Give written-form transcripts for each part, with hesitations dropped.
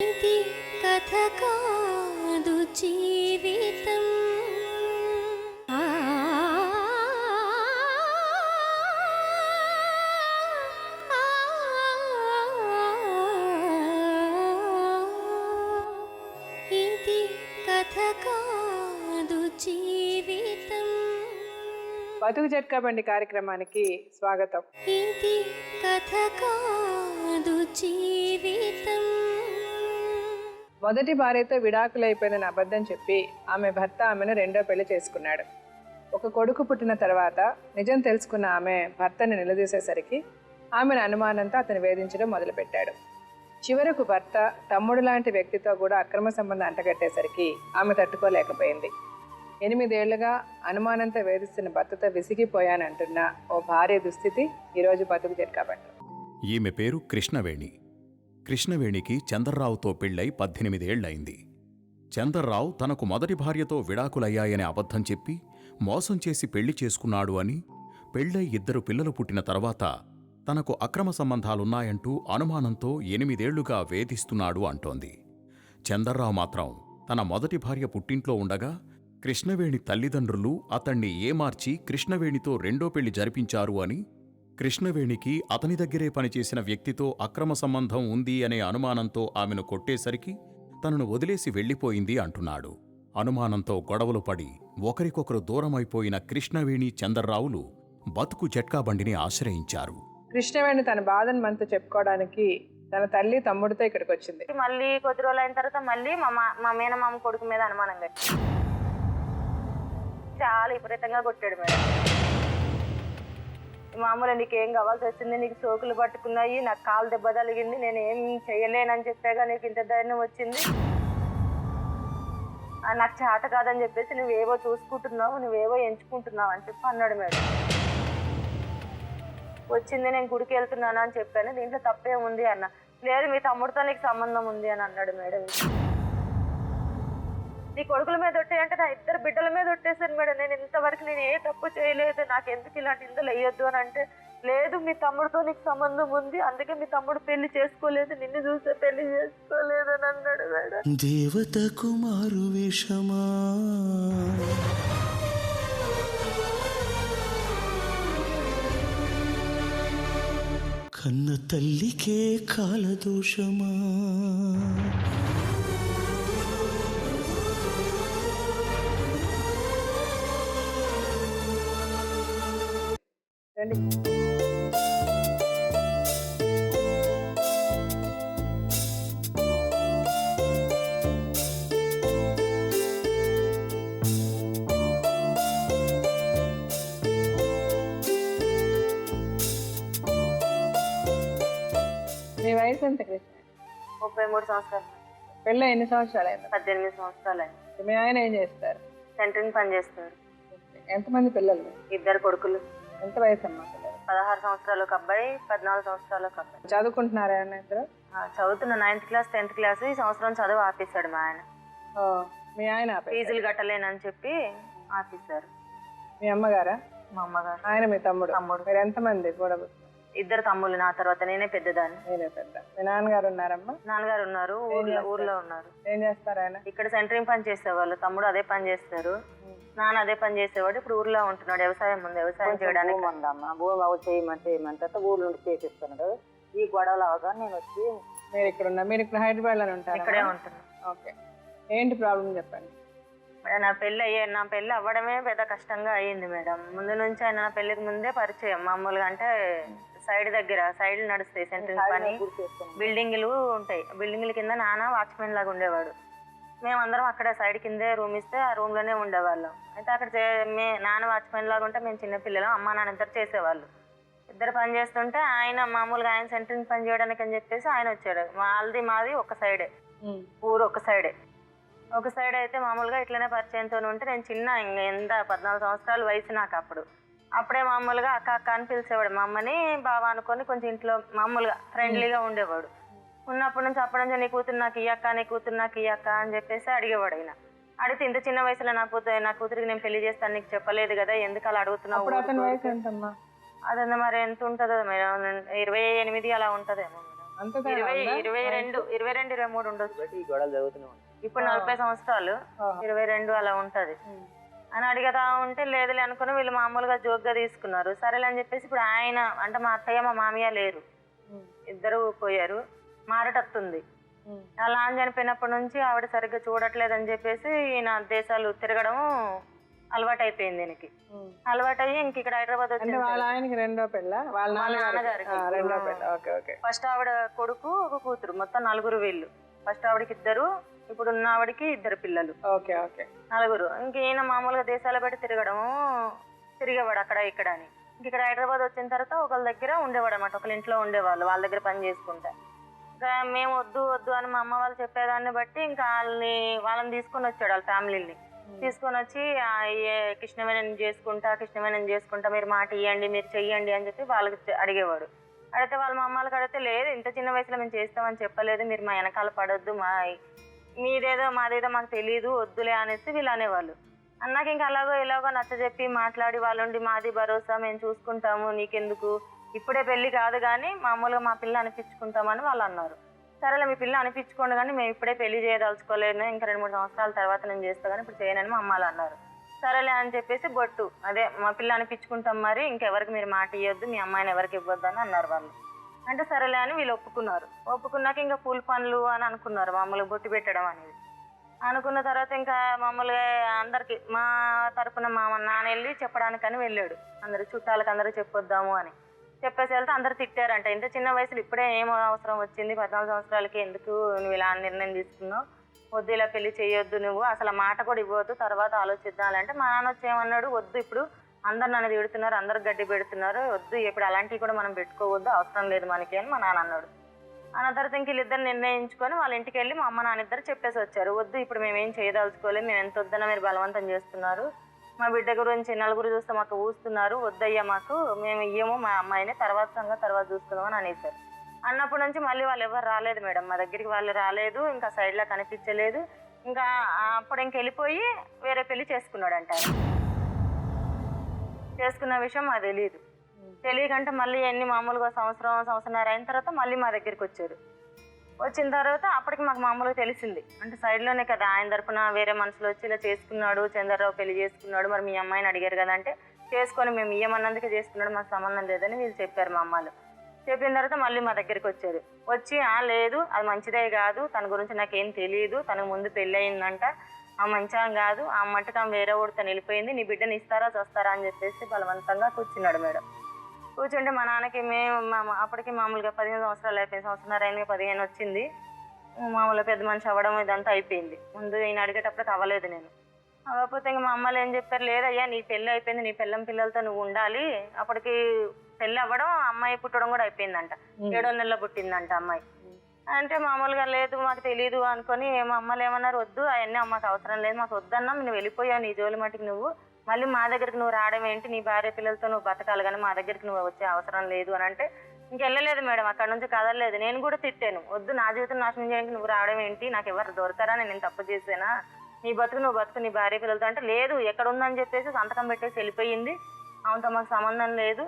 ఇది కథ కాదు జీవితం. ఆ ఇది కథ కాదు జీవితం. బతుకు జట్కా బండి కార్యక్రమానికి స్వాగతం. ఇది కథ కాదు జీవితం. మొదటి భార్యతో విడాకులైపోయిందని అబద్ధం చెప్పి ఆమె భర్త ఆమెను రెండో పెళ్లి చేసుకున్నాడు. ఒక కొడుకు పుట్టిన తర్వాత నిజం తెలుసుకున్న ఆమె భర్తని నిలదీసేసరికి ఆమెను అనుమానంతో అతను వేధించడం మొదలుపెట్టాడు. చివరకు భర్త తమ్ముడు లాంటి వ్యక్తితో కూడా అక్రమ సంబంధం అంటగట్టేసరికి ఆమె తట్టుకోలేకపోయింది. 8 ఏళ్లుగా అనుమానంతో వేధిస్తున్న భర్తతో విసిగిపోయానంటున్న ఓ భార్య దుస్థితి ఈరోజు బతుకు జట్కాబట్టు. ఈమె పేరు కృష్ణవేణి. కృష్ణవేణికి చంద్రరావుతో పెళ్ళై 18 ఏళ్లయింది. చంద్రరావు తనకు మొదటి భార్యతో విడాకులయ్యాయని అబద్ధం చెప్పి మోసం చేసి పెళ్లి చేసుకున్నాడు అని, పెళ్ళై 2 పిల్లలు పుట్టిన తర్వాత తనకు అక్రమ సంబంధాలున్నాయంటూ అనుమానంతో 8 ఏళ్లుగా వేధిస్తున్నాడు అంటోంది. చంద్రరావు మాత్రం తన మొదటి భార్య పుట్టింట్లో ఉండగా కృష్ణవేణి తల్లిదండ్రులు అతణ్ణి ఏమార్చి కృష్ణవేణితో రెండో పెళ్లి జరిపించారు అని, కృష్ణవేణికి అతని దగ్గరే పనిచేసిన వ్యక్తితో అక్రమ సంబంధం ఉంది అనే అనుమానంతో ఆమెను కొట్టేసరికి తనను వదిలేసి వెళ్లిపోయింది అంటున్నాడు. అనుమానంతో గొడవలు పడి ఒకరికొకరు దూరమైపోయిన కృష్ణవేణి చంద్రరావులు బతుకు జట్కా బండిని ఆశ్రయించారు. కృష్ణవేణి తన బాధను మనతో చెప్పుకోవడానికి తన తల్లి తమ్ముడితో ఇక్కడికి వచ్చింది. మళ్ళీ కొద్ది రోజులు అయిన తర్వాత మళ్ళీ మా మేనమామ కొడుకు మీద అనుమానం కట్టి చాలా విపరీతంగా కొట్టాడు మేడం. మామూలు నీకేం కావాల్సి వచ్చింది, నీకు సోకులు పట్టుకున్నాయి, నాకు కాలు దెబ్బ తగిలింది, నేను ఏం చేయలేనని చెప్పాగా నీకు ఇంత ధైర్యం వచ్చింది, నాకు చేత కాదని చెప్పేసి నువ్వేవో చూసుకుంటున్నావు, నువ్వేవో ఎంచుకుంటున్నావు అని చెప్పి అన్నాడు మేడం. వచ్చింది నేను గుడికి వెళ్తున్నాను అని చెప్పాను, దీంట్లో తప్పే ఉంది అన్న. లేదు మీ తమ్ముడితో నీకు సంబంధం ఉంది అని అన్నాడు మేడం. నీ కొడుకుల మీద ఒట్టేయంటే నా 2 బిడ్డల మీద ఒట్టేశాను మేడం. నేను ఇంతవరకు నేను ఏ తప్పు చేయలేదు, నాకు ఎందుకు ఇలాంటి ఇందులో వేయొద్దు అని అంటే, లేదు మీ తమ్ముడితో నీకు సంబంధం ఉంది, అందుకే మీ తమ్ముడు పెళ్లి చేసుకోలేదు, నిన్ను చూస్తే పెళ్లి చేసుకోలేదు అని అన్నాడు మేడం. దేవత కుమారు వేషమా కన్న తల్లికే కాలదోషమా రండి. మీ వయసు ఎంత కృష్ణ? 33 సంవత్సరాలు. పెళ్ళి ఎన్ని సంవత్సరాలు అయింది? 18 సంవత్సరాలు అయింది. మీ ఆయన ఏం చేస్తారు? సెంటరింగ్ పని చేస్తారు. ఎంతమంది పిల్లలు? 2 కొడుకులు. ఎంత వయసు అమ్మా పిల్లలు? 16 సంవత్సరాలు ఒక అబ్బాయి, 14 సంవత్సరాలు ఒక అబ్బాయి. చదువుకుంటున్నారా ఇద్దరు? చదువుతున్న 9th క్లాస్ 10th క్లాస్. ఈ సంవత్సరం చదువు ఆపేశాడు మా ఆయన. మీ ఆయన ఫీజులు కట్టలేనని చెప్పి ఆపేశారు. మీ అమ్మగారా? మా అమ్మగారు. ఆయన మీ తమ్ముడు? మీరు ఎంతమంది కూడా? 2 తమ్ముళ్ళు. నా తర్వాత నేనే పెద్దదాన్ని. నేనే పెద్ద. మీ నాన్నగారు ఉన్నారమ్మా? నాన్నగారు ఉన్నారు, ఊర్లో ఉన్నారు. ఏం చేస్తారు ఆయన? ఇక్కడ సెంటరింగ్ పని చేసేవాళ్ళు. తమ్ముడు అదే పని చేస్తారు, నాన్న అదే పని చేసేవాడు. ఇప్పుడు ఊర్లో ఉంటున్నాడు, వ్యవసాయం ఉంది, వ్యవసాయం చేయడానికి ఉందమ్మా. భూమి చేయమంటే ఊరు నుండి చేపిస్తున్నాడు. ఈ గొడవలు అవగా నేను వచ్చి మీరు ఇక్కడ ఉన్నా? మీరు ఇక్కడ హైదరాబాద్ లోనే ఉంటారు? ఇక్కడే ఉంటున్నాను. ఓకే, ఏంటి ప్రాబ్లం చెప్పండి. మేడం నా పెళ్ళి అవ్వడమే పెద్ద కష్టంగా అయ్యింది మేడం. ముందు నుంచి ఆయన నా పెళ్లికి ముందే పరిచయం. మామూలుగా అంటే సైడ్ నడుస్తాయి సెంటరింగ్ పని, బిల్డింగ్లు ఉంటాయి. బిల్డింగ్ల కింద నాన్న వాచ్మెన్ లాగా ఉండేవాడు. మేమందరం అక్కడ సైడ్ కిందే రూమ్ ఇస్తే ఆ రూమ్ లోనే ఉండేవాళ్ళం. అయితే అక్కడ నాన్న వాచ్మెన్ లాగా ఉంటే మేము చిన్నపిల్లలం, అమ్మ నాన్న ఇద్దరు చేసేవాళ్ళు. 2 పని చేస్తుంటే ఆయన మామూలుగా ఆయన సెంటరింగ్ పని చేయడానికి అని చెప్పేసి ఆయన వచ్చాడు. మాది ఒక సైడే, ఊరు ఒక సైడ్ అయితే మామూలుగా ఇట్లనే పరిచయంతో ఉంటే నేను చిన్న ఎంత 14 సంవత్సరాల వయసు నాకు. అప్పుడే మామూలుగా అక్క అని పిలిచేవాడు. మా అమ్మని బావ అనుకొని కొంచెం ఇంట్లో మామూలుగా ఫ్రెండ్లీగా ఉండేవాడు. ఉన్నప్పటి నుంచి అప్పటి నుంచి నీ కూతురు నాకు ఇయ్యక్క అని చెప్పేసి అడిగేవాడు. ఆయన అడిగితే ఇంత చిన్న వయసులో నా కూతురికి నేను పెళ్లి చేస్తాను నీకు చెప్పలేదు కదా, ఎందుకు అలా అడుగుతున్నావు? అదే మరి ఎంత ఉంటుందో మేడం, 28 అలా ఉంటదేమో మేడం. అంత తేడా ఉందా? 22, 23 ఉండొచ్చు. ఈ గొడవలు జరుగుతూనే ఉంటాయి. ఇప్పుడు 40 సంవత్సరాలు, 22 అలా ఉంటది అని అడిగతా ఉంటే లేదులే అనుకుని వీళ్ళు మామూలుగా జోక్గా తీసుకున్నారు. సరేలే అని చెప్పేసి ఇప్పుడు ఆయన అంటే మా అత్తయ్య మా మామయ్య లేరు, ఇద్దరు పోయారు. మారటత్తుంది. అలా అని చనిపోయినప్పటి నుంచి ఆవిడ సరిగ్గా చూడట్లేదని చెప్పేసి ఈయన దేశాలు తిరగడం అలవాటు అయిపోయింది ఈయనకి. అలవాటయ్యి ఇంక ఇక్కడ హైదరాబాద్ అంటే వచ్చి వాళ్ళ ఆయనకి రెండో పెళ్ళ, వాళ్ళ నాన్నగారికి. రెండో పెళ్ళ. Okay okay. ఫస్ట్ ఆవిడ కొడుకు ఒక కూతురు, మొత్తం 4 వీళ్ళు. ఫస్ట్ ఆవిడకి 2, ఇప్పుడు ఉన్న ఆవిడకి 2 పిల్లలు. Okay okay. 4. ఇంక ఈయన మామూలుగా దేశాల బట్టి తిరిగేవాడు అక్కడ ఇక్కడ అని. ఇంక ఇక్కడ హైదరాబాద్ వచ్చిన తర్వాత ఒకళ్ళ దగ్గర ఉండేవాడు అనమాట, ఒకళ్ళ ఇంట్లో ఉండేవాళ్ళు, వాళ్ళ దగ్గర పని చేసుకుంటా. ఇంకా మేము వద్దు వద్దు అని మా అమ్మ వాళ్ళు చెప్పేదాన్ని బట్టి ఇంకా వాళ్ళని తీసుకొని వచ్చాడు, వాళ్ళ ఫ్యామిలీని తీసుకొని వచ్చి కృష్ణవేణి చేసుకుంటా మీరు మాట ఇవ్వండి, మీరు చెయ్యండి అని చెప్పి వాళ్ళకి అడిగేవాడు. అడిగితే వాళ్ళ మా అమ్మలకి అడిగితే లేదు, ఇంత చిన్న వయసులో మేము చేస్తామని చెప్పలేదు, మీరు మా వెనకాల పడొద్దు, మీదేదో మాదేదో మాకు తెలియదు, వద్దులే అనేసి వీళ్ళు అనేవాళ్ళు. అన్నాక ఇంకా ఇలాగో నచ్చజెప్పి మాట్లాడి వాళ్ళుండి మాది భరోసా, మేము చూసుకుంటాము, నీకెందుకు, ఇప్పుడే పెళ్లి కాదు కానీ మామూలుగా మా పిల్ల అనిపించుకుంటామని వాళ్ళు అన్నారు. సరేలే మీ పిల్ల అనిపించుకోండి కానీ మేము ఇప్పుడే పెళ్లి చేయదలుచుకోలేదు, ఇంకా 2-3 సంవత్సరాల తర్వాత నేను చేస్తా కానీ ఇప్పుడు చేయనని మా అమ్మాలు అన్నారు. సరేలే అని చెప్పేసి బొట్టు అదే మా పిల్ల అనిపించుకుంటాం, మరి ఇంకెవరికి మీరు మాట ఇవ్వద్దు, మీ అమ్మాయిని ఎవరికి ఇవ్వద్దు అని అన్నారు వాళ్ళు. అంటే సరేలే అని వీళ్ళు ఒప్పుకున్నాక ఇంకా పూల పనులు అని అనుకున్నారు, మామూలుగా బొట్టు పెట్టడం అనేది. అనుకున్న తర్వాత ఇంకా మామూలుగా అందరికి మా తరపున మా నాన్న వెళ్ళి చెప్పడానికని వెళ్ళాడు, అందరు చుట్టాలకు అందరూ చెప్పొద్దాము అని చెప్పేసి వెళ్తే అందరు తిట్టారంట, ఇంత చిన్న వయసులో ఇప్పుడే ఏం అవసరం వచ్చింది, 14 సంవత్సరాలకి ఎందుకు నువ్వు ఇలా నిర్ణయం తీసుకున్నావు, వద్దు ఇలా పెళ్లి చేయొద్దు, నువ్వు అసలు మాట కూడా ఇవ్వద్దు, తర్వాత ఆలోచిద్దామంటే మా నాన్న వచ్చి ఏమన్నాడు, వద్దు ఇప్పుడు అందరు నన్ను తిడుతున్నారు, అందరు గడ్డి పెడుతున్నారు, వద్దు ఇప్పుడు అలాంటివి కూడా మనం పెట్టుకోవద్దు, అవసరం లేదు మనకి అని మా నాన్న అన్నాడు. అన్న తర్వాత ఇంక వీళ్ళిద్దరు నిర్ణయించుకొని వాళ్ళ ఇంటికి వెళ్ళి మా అమ్మ నాన్న ఇద్దరు చెప్పేసి వచ్చారు, వద్దు ఇప్పుడు మేమేం చేయదలుచుకోలేదు, మేము ఎంత వద్దన్నా మీరు బలవంతం చేస్తున్నారు, మా బిడ్డ గురించి 4 చూస్తే మాకు ఊస్తున్నారు, వద్దయ్యా మాకు, మేము ఇయ్యము మా అమ్మాయిని, తర్వాత చూసుకుందామని అనేసారు. అన్నప్పటి నుంచి మళ్ళీ వాళ్ళు ఎవరు రాలేదు మేడం మా దగ్గరికి, వాళ్ళు రాలేదు, ఇంకా సైడ్లో కనిపించలేదు. ఇంకా అప్పుడు ఇంక వెళ్ళిపోయి వేరే పెళ్లి చేసుకున్నాడంట. చేసుకున్న విషయం మాకు తెలియకంటే మళ్ళీ ఎన్ని మామూలుగా సంవత్సరంన్నర అయిన తర్వాత మళ్ళీ మా దగ్గరికి వచ్చాడు. వచ్చిన తర్వాత అప్పటికి మాకు మామూలుగా తెలిసింది, అంటే సైడ్లోనే కదా ఆయన తరపున వేరే మనుషులు వచ్చి ఇలా చేసుకున్నాడు, చంద్రరావు పెళ్లి చేసుకున్నాడు, మరి మీ అమ్మాయిని అడిగారు కదా అంటే చేసుకొని మేము ఇయ్యమన్నందుకే చేసుకున్నాడు, మాకు సంబంధం లేదని వీళ్ళు చెప్పారు మా అమ్మాలు. చెప్పిన తర్వాత మళ్ళీ మా దగ్గరికి వచ్చి లేదు అది మంచిదే కాదు, తన గురించి నాకేం తెలియదు, తనకు ముందు పెళ్ళి అయిందంట, ఆ మంచిగా కాదు, ఆ మట్టుకు ఆమె వేరే ఊరు తను వెళ్ళిపోయింది, నీ బిడ్డని ఇస్తారా చూస్తారా అని చెప్పేసి బలవంతంగా కూర్చున్నాడు మేడం. కూర్చుంటే మా నాన్నకి అప్పటికి మామూలుగా 15 సంవత్సరాలు అయిపోయింది, సంవత్సరాలు అయిన 15 వచ్చింది, మామూలుగా పెద్ద మనిషి అవ్వడం ఇదంతా అయిపోయింది. ముందు ఈయన అడిగేటప్పుడు అవ్వలేదు నేను. అవ్వకపోతే ఇంకా మా అమ్మలు ఏం చెప్పారు, లేదయ్యా నీ పెళ్ళి అయిపోయింది, నీ పిల్లలతో నువ్వు ఉండాలి, అప్పటికి పెళ్ళి అవ్వడం అమ్మాయి పుట్టడం కూడా అయిపోయిందంట, 7వ నెలలో పుట్టిందంట అమ్మాయి. అంటే మామూలుగా లేదు మాకు తెలీదు అనుకొని మా అమ్మలు ఏమన్నారు, వద్దు అవన్నీ అమ్మకి అవసరం లేదు, మాకు వద్దన్నా నువ్వు వెళ్ళిపోయావు నీ జోలి మటుకు, నువ్వు మళ్ళీ మా దగ్గరికి నువ్వు రావడం ఏంటి, నీ భార్య పిల్లలతో నువ్వు బతకాలి కానీ మా దగ్గరికి నువ్వు వచ్చే అవసరం లేదు అని అంటే ఇంకెళ్ళలేదు మేడం, అక్కడ నుంచి కదలలేదు. నేను కూడా తిట్టాను, వద్దు నా జీవితం నాశనం చేయడానికి నువ్వు రావడం ఏంటి, నాకు ఎవరు దొరకరా, నేను తప్పు చేసానా, నీ నువ్వు బతుకు నీ భార్య పిల్లలతో అంటే లేదు ఎక్కడ ఉందని చెప్పేసి సంతకం పెట్టేసి వెళ్ళిపోయింది, అవునతో మాకు సంబంధం లేదు,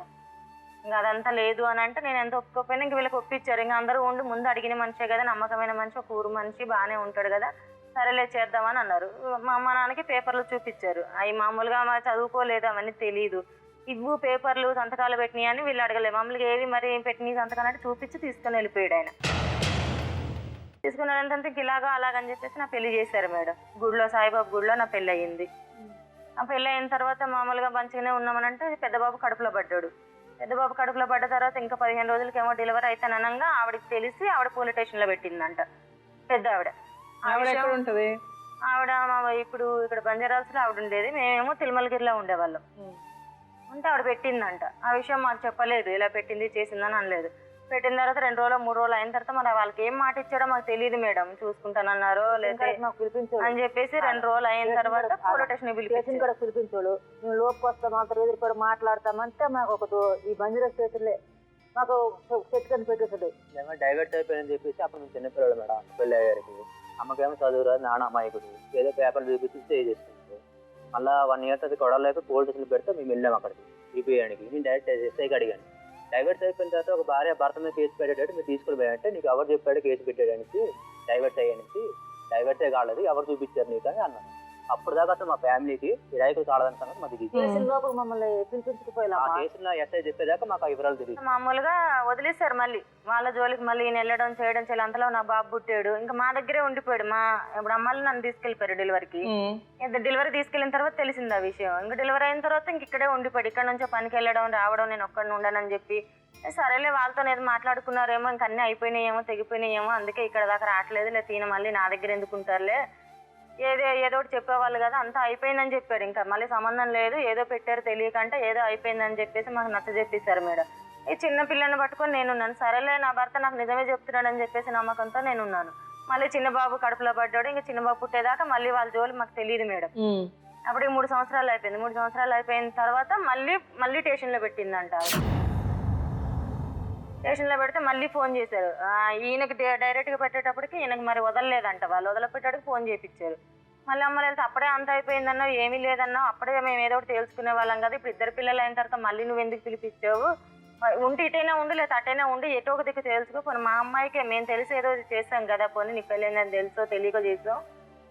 ఇంకా అదంతా లేదు అని అంటే నేను ఎంత ఒప్పుకోకపోయినా ఇంక వీళ్ళకి ఒప్పించారు. ఇంకా అందరూ ఉండి ముందు అడిగిన మనిషే కదా, నమ్మకమైన మనిషి, ఒక ఊరు మనిషి బాగానే ఉంటాడు కదా, సరేలే చేద్దామని అన్నారు. మా అమ్మ నాన్నకి పేపర్లు చూపించారు, అవి మామూలుగా మా చదువుకోలేదు, అవన్నీ తెలియదు, ఇవ్వు పేపర్లు సంతకాలు పెట్టినాయి అని వీళ్ళు అడగలేదు. మామూలుగా ఏవి మరి పెట్టినాయి సంతకాలు అంటే చూపించి తీసుకొని వెళ్ళిపోయాడు ఆయన. తీసుకుని వెళ్ళినంత ఇంక అలాగని చెప్పేసి నా పెళ్లి చేశారు మేడం, గుడిలో సాయిబాబు గుడిలో నా పెళ్ళి అయ్యింది. ఆ పెళ్ళి అయిన తర్వాత మామూలుగా మంచిగానే ఉన్నామనంటే పెద్దబాబు కడుపులో పడ్డాడు. పెద్దబాబు కడుపులో పడ్డ తర్వాత ఇంకా 15 రోజులకేమో డెలివరీ అవుతాననంగా ఆవిడకి తెలిసి ఆవిడ పోలీస్ స్టేషన్లో పెట్టిందంట. పెద్ద ఆవిడ ఇప్పుడు ఇక్కడ బంజారాల్స్లో ఆవిడ ఉండేది, మేమేమో తిరుమలగిరిలో ఉండేవాళ్ళం. ఉంటే ఆవిడ పెట్టిందంట. ఆ విషయం మాకు చెప్పలేదు, ఇలా పెట్టింది చేసిందని అనలేదు. పెట్టిన తర్వాత 2 రోజులు 3 రోజులు అయిన తర్వాత మరి వాళ్ళకి ఏం మాట ఇచ్చాడో మాకు తెలియదు మేడం, చూసుకుంటానన్నారో లేదా అని చెప్పేసి 2 రోజులు అయిన తర్వాత పోలీస్ స్టేషన్ పిలిపించోడు, మేము లోపుకి వస్తాం అంత ఎదురు మాట్లాడతామంటే మాకు ఈ బంజారా స్టేషన్లే మాకు చెట్టుకొని పెట్టేసాడు. డైవర్ట్ అయిపోయిందని చెప్పేసి అప్పుడు మేము చిన్నపిల్లలు మేడం, పెళ్ళి అయ్యారికి అమ్మకేమో చదువు రాదు, నాన్న అమాయకుడు, ఏదో పేపర్లు చూపించి స్టే చేసుకుంటాం. మళ్ళీ 1 year అది గొడవలు అయిపోయి పోలీస్ స్టేషన్లో పెడితే మేము వెళ్ళాము అక్కడికి ఈపీఐకి. నేను డైరెక్ట్ ఎస్ఐకి అడిగాను, డైవర్స్ అయిపోయిన తర్వాత ఒక భార్య భర్త మీద కేసు పెట్టేటట్టు మీరు తీసుకుని పోయారంటే నీకు ఎవరు చెప్పాడు కేసు పెట్టాడనేసి డైవర్స్ అయ్యానేసి డైవర్సే కాలేదు ఎవరు చూపించారు నీకు అని అన్నాను. అప్పుడు దాకా అసలు మా ఫ్యామిలీకి విడాకులు కాలేదని సంగతి మాకు తెలియదు. కేసుల లోపల మమ్మల్ని పిలిపించుకుపోయేలా ఆ కేసులో ఎస్ఐ చెప్పేదాకా మాకు ఆ వివరాలు తెలియదు. మామూలుగా వదిలేశారు. మళ్ళీ వాళ్ళ జోలికి మళ్ళీ ఈయన వెళ్ళడం చేయడం చేయాలి. అంతలో నా బాబు పుట్టాడు. ఇంకా మా దగ్గరే ఉండిపోయాడు. ఇప్పుడు అమ్మాయిలు నన్ను తీసుకెళ్ళిపోయారు డెలివరీకి. డెలివరీ తీసుకెళ్ళిన తర్వాత తెలిసింది ఆ విషయం. ఇంకా డెలివరీ అయిన తర్వాత ఇంక ఇక్కడే ఉండిపోయాడు. ఇక్కడ నుంచి పనికి వెళ్ళడం రావడం, నేను ఒక్కడిని ఉండనని చెప్పి సరేలే వాళ్ళతో ఏదో మాట్లాడుకున్నారేమో, ఇంక అన్నీ అయిపోయినాయేమో తెగిపోయినాయేమో, అందుకే ఇక్కడ దాకా రావట్లేదు, లేదా ఈయన మళ్ళీ నా దగ్గర ఎందుకు ఉంటారులే, ఏదో ఒకటి చెప్పేవాళ్ళు కదా, అంతా అయిపోయిందని చెప్పారు. ఇంకా మళ్ళీ సంబంధం లేదు, ఏదో పెట్టారు తెలియకంటే ఏదో అయిపోయిందని చెప్పేసి మాకు నచ్చ చెప్పేశారు మేడం. ఈ చిన్న పిల్లని పట్టుకొని నేనున్నాను. సరేలే నా భర్త నాకు నిజమే చెప్తున్నాడని చెప్పేసి నమ్మకంతో నేనున్నాను. మళ్ళీ చిన్న బాబు కడుపులో పడ్డాడు. ఇంకా చిన్న బాబు పుట్టేదాకా మళ్ళీ వాళ్ళ జోలి మాకు తెలియదు మేడం. అప్పటికి 3 సంవత్సరాలు అయిపోయింది. 3 సంవత్సరాలు అయిపోయిన తర్వాత మళ్ళీ స్టేషన్లో పెట్టిందంట. స్టేషన్లో పెడితే మళ్ళీ ఫోన్ చేశారు. ఈయనకి డైరెక్ట్గా పెట్టేటప్పటికి ఈయనకి మరి వదలలేదంట. వాళ్ళు వదలపెట్టడానికి ఫోన్ చేయించారు. మళ్ళీ అమ్మ వెళ్తే అప్పుడే అంత అయిపోయిందన్నా, ఏమీ లేదన్నా, అప్పుడే మేము ఏదో ఒకటి తెలుసుకునే వాళ్ళం కదా, ఇప్పుడు 2 పిల్లలు అయిన తర్వాత మళ్ళీ నువ్వు ఎందుకు పిలిపించావు, ఉంటే ఇటైనా ఉండు లేదా అటైనా ఉండి ఎటో ఒక దిక్కు తెలుసుకో. పోనీ మా అమ్మాయికి మేము తెలిసి ఏదో చేస్తాం కదా, పోనీ నీకు పెళ్ళైందని తెలుసో తెలియక చేసాం,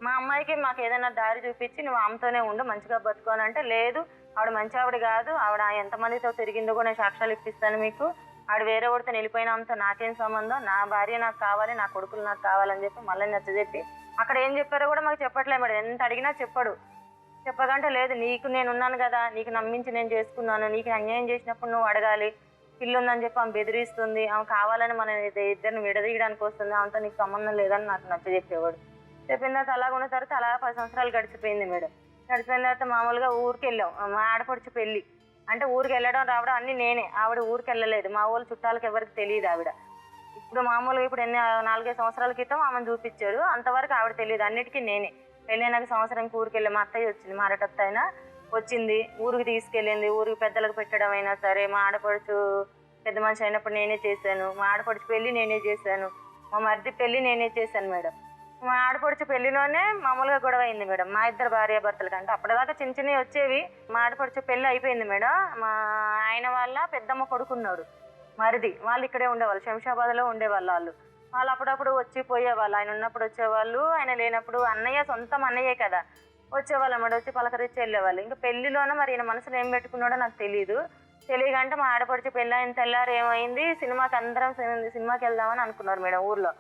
మా అమ్మాయికి మాకు ఏదైనా దారి చూపించి నువ్వు ఆమెతోనే ఉండు మంచిగా బతుకోనంటే, లేదు ఆవిడ మంచి ఆవిడ కాదు, ఆవిడ ఎంతమందితో తిరిగిందో కూడా నేను సాక్ష్యాలు ఇప్పిస్తాను మీకు, ఆవిడ వేరే వాడితో వెళ్ళిపోయిన ఆమెతో నాకేం సంబంధం, నా భార్య నాకు కావాలి, నా కొడుకులు నాకు కావాలని చెప్పి మళ్ళీ నచ్చజెప్పి అక్కడ ఏం చెప్పారో కూడా మాకు చెప్పట్లేదు మేడం. ఎంత అడిగినా చెప్పడు. చెప్పకంటే లేదు నీకు నేను ఉన్నాను కదా, నీకు నమ్మించి నేను చేసుకున్నాను, నీకు అన్యాయం చేసినప్పుడు నువ్వు అడగాలి, పిల్లు ఉందని చెప్పి ఆమె బెదిరిస్తుంది, ఆమె కావాలని మన ఇద్దరిని విడదీయడానికి వస్తుంది, ఆమెతో నీకు సంబంధం లేదని నాకు నచ్చజెప్పేవాడు. చెప్పిన తర్వాత అలాగ ఉన్న తర్వాత అలా 10 సంవత్సరాలు గడిచిపోయింది మేడం. గడిచిపోయిన తర్వాత మామూలుగా ఊరికి వెళ్ళాం. మా ఆడపడుచు పెళ్ళి అంటే ఊరికి వెళ్ళడం రావడం అన్నీ నేనే. ఆవిడ ఊరికి వెళ్ళలేదు. మా ఊళ్ళో చుట్టాలకు ఎవరికి తెలియదు ఆవిడ. ఇప్పుడు మామూలుగా ఇప్పుడు 4-5 సంవత్సరాల క్రితం ఆమెను చూపించారు. అంతవరకు ఆవిడ తెలియదు. అన్నిటికీ నేనే. పెళ్ళైనాక సంవత్సరానికి ఊరికి వెళ్ళి మా అత్తయ్య వచ్చింది, మా ఆడటత్త అయినా వచ్చింది, ఊరికి తీసుకెళ్ళింది. ఊరికి పెద్దలకు పెట్టడం అయినా సరే, మా ఆడపడుచు పెద్ద మనిషి అయినప్పుడు నేనే చేశాను, మా ఆడపడుచు పెళ్ళి నేనే చేశాను, మా మరిది పెళ్ళి నేనే చేశాను మేడం. మా ఆడపడుచు పెళ్లిలోనే మామూలుగా గొడవ అయింది మేడం. మా ఇద్దరు భార్యాభర్తలు కంటే అప్పటిదాకా చిన్న చిన్నవి వచ్చేవి. మా ఆడపడుచు పెళ్ళి అయిపోయింది మేడం. మా ఆయన వాళ్ళ పెద్దమ్మ కొడుకున్నాడు మరిది, వాళ్ళు ఇక్కడే ఉండేవాళ్ళు, శంషాబాద్లో ఉండేవాళ్ళు. వాళ్ళు అప్పుడప్పుడు వచ్చి పోయేవాళ్ళు. ఆయన ఉన్నప్పుడు వచ్చేవాళ్ళు, ఆయన లేనప్పుడు అన్నయ్య సొంతం అన్నయ్యే కదా వచ్చేవాళ్ళు అన్నమాట. వచ్చి పలకరించి వెళ్ళేవాళ్ళు. ఇంకా పెళ్లిలోనే మరి ఈయన మనసులో ఏం పెట్టుకున్నాడో నాకు తెలియకంటే మా ఆడపడుచు పెళ్ళి అయిన తెల్లారు ఏమైంది, సినిమాకి అందరం సినిమాకి వెళ్దామని అనుకున్నారు మేడం ఊర్లో.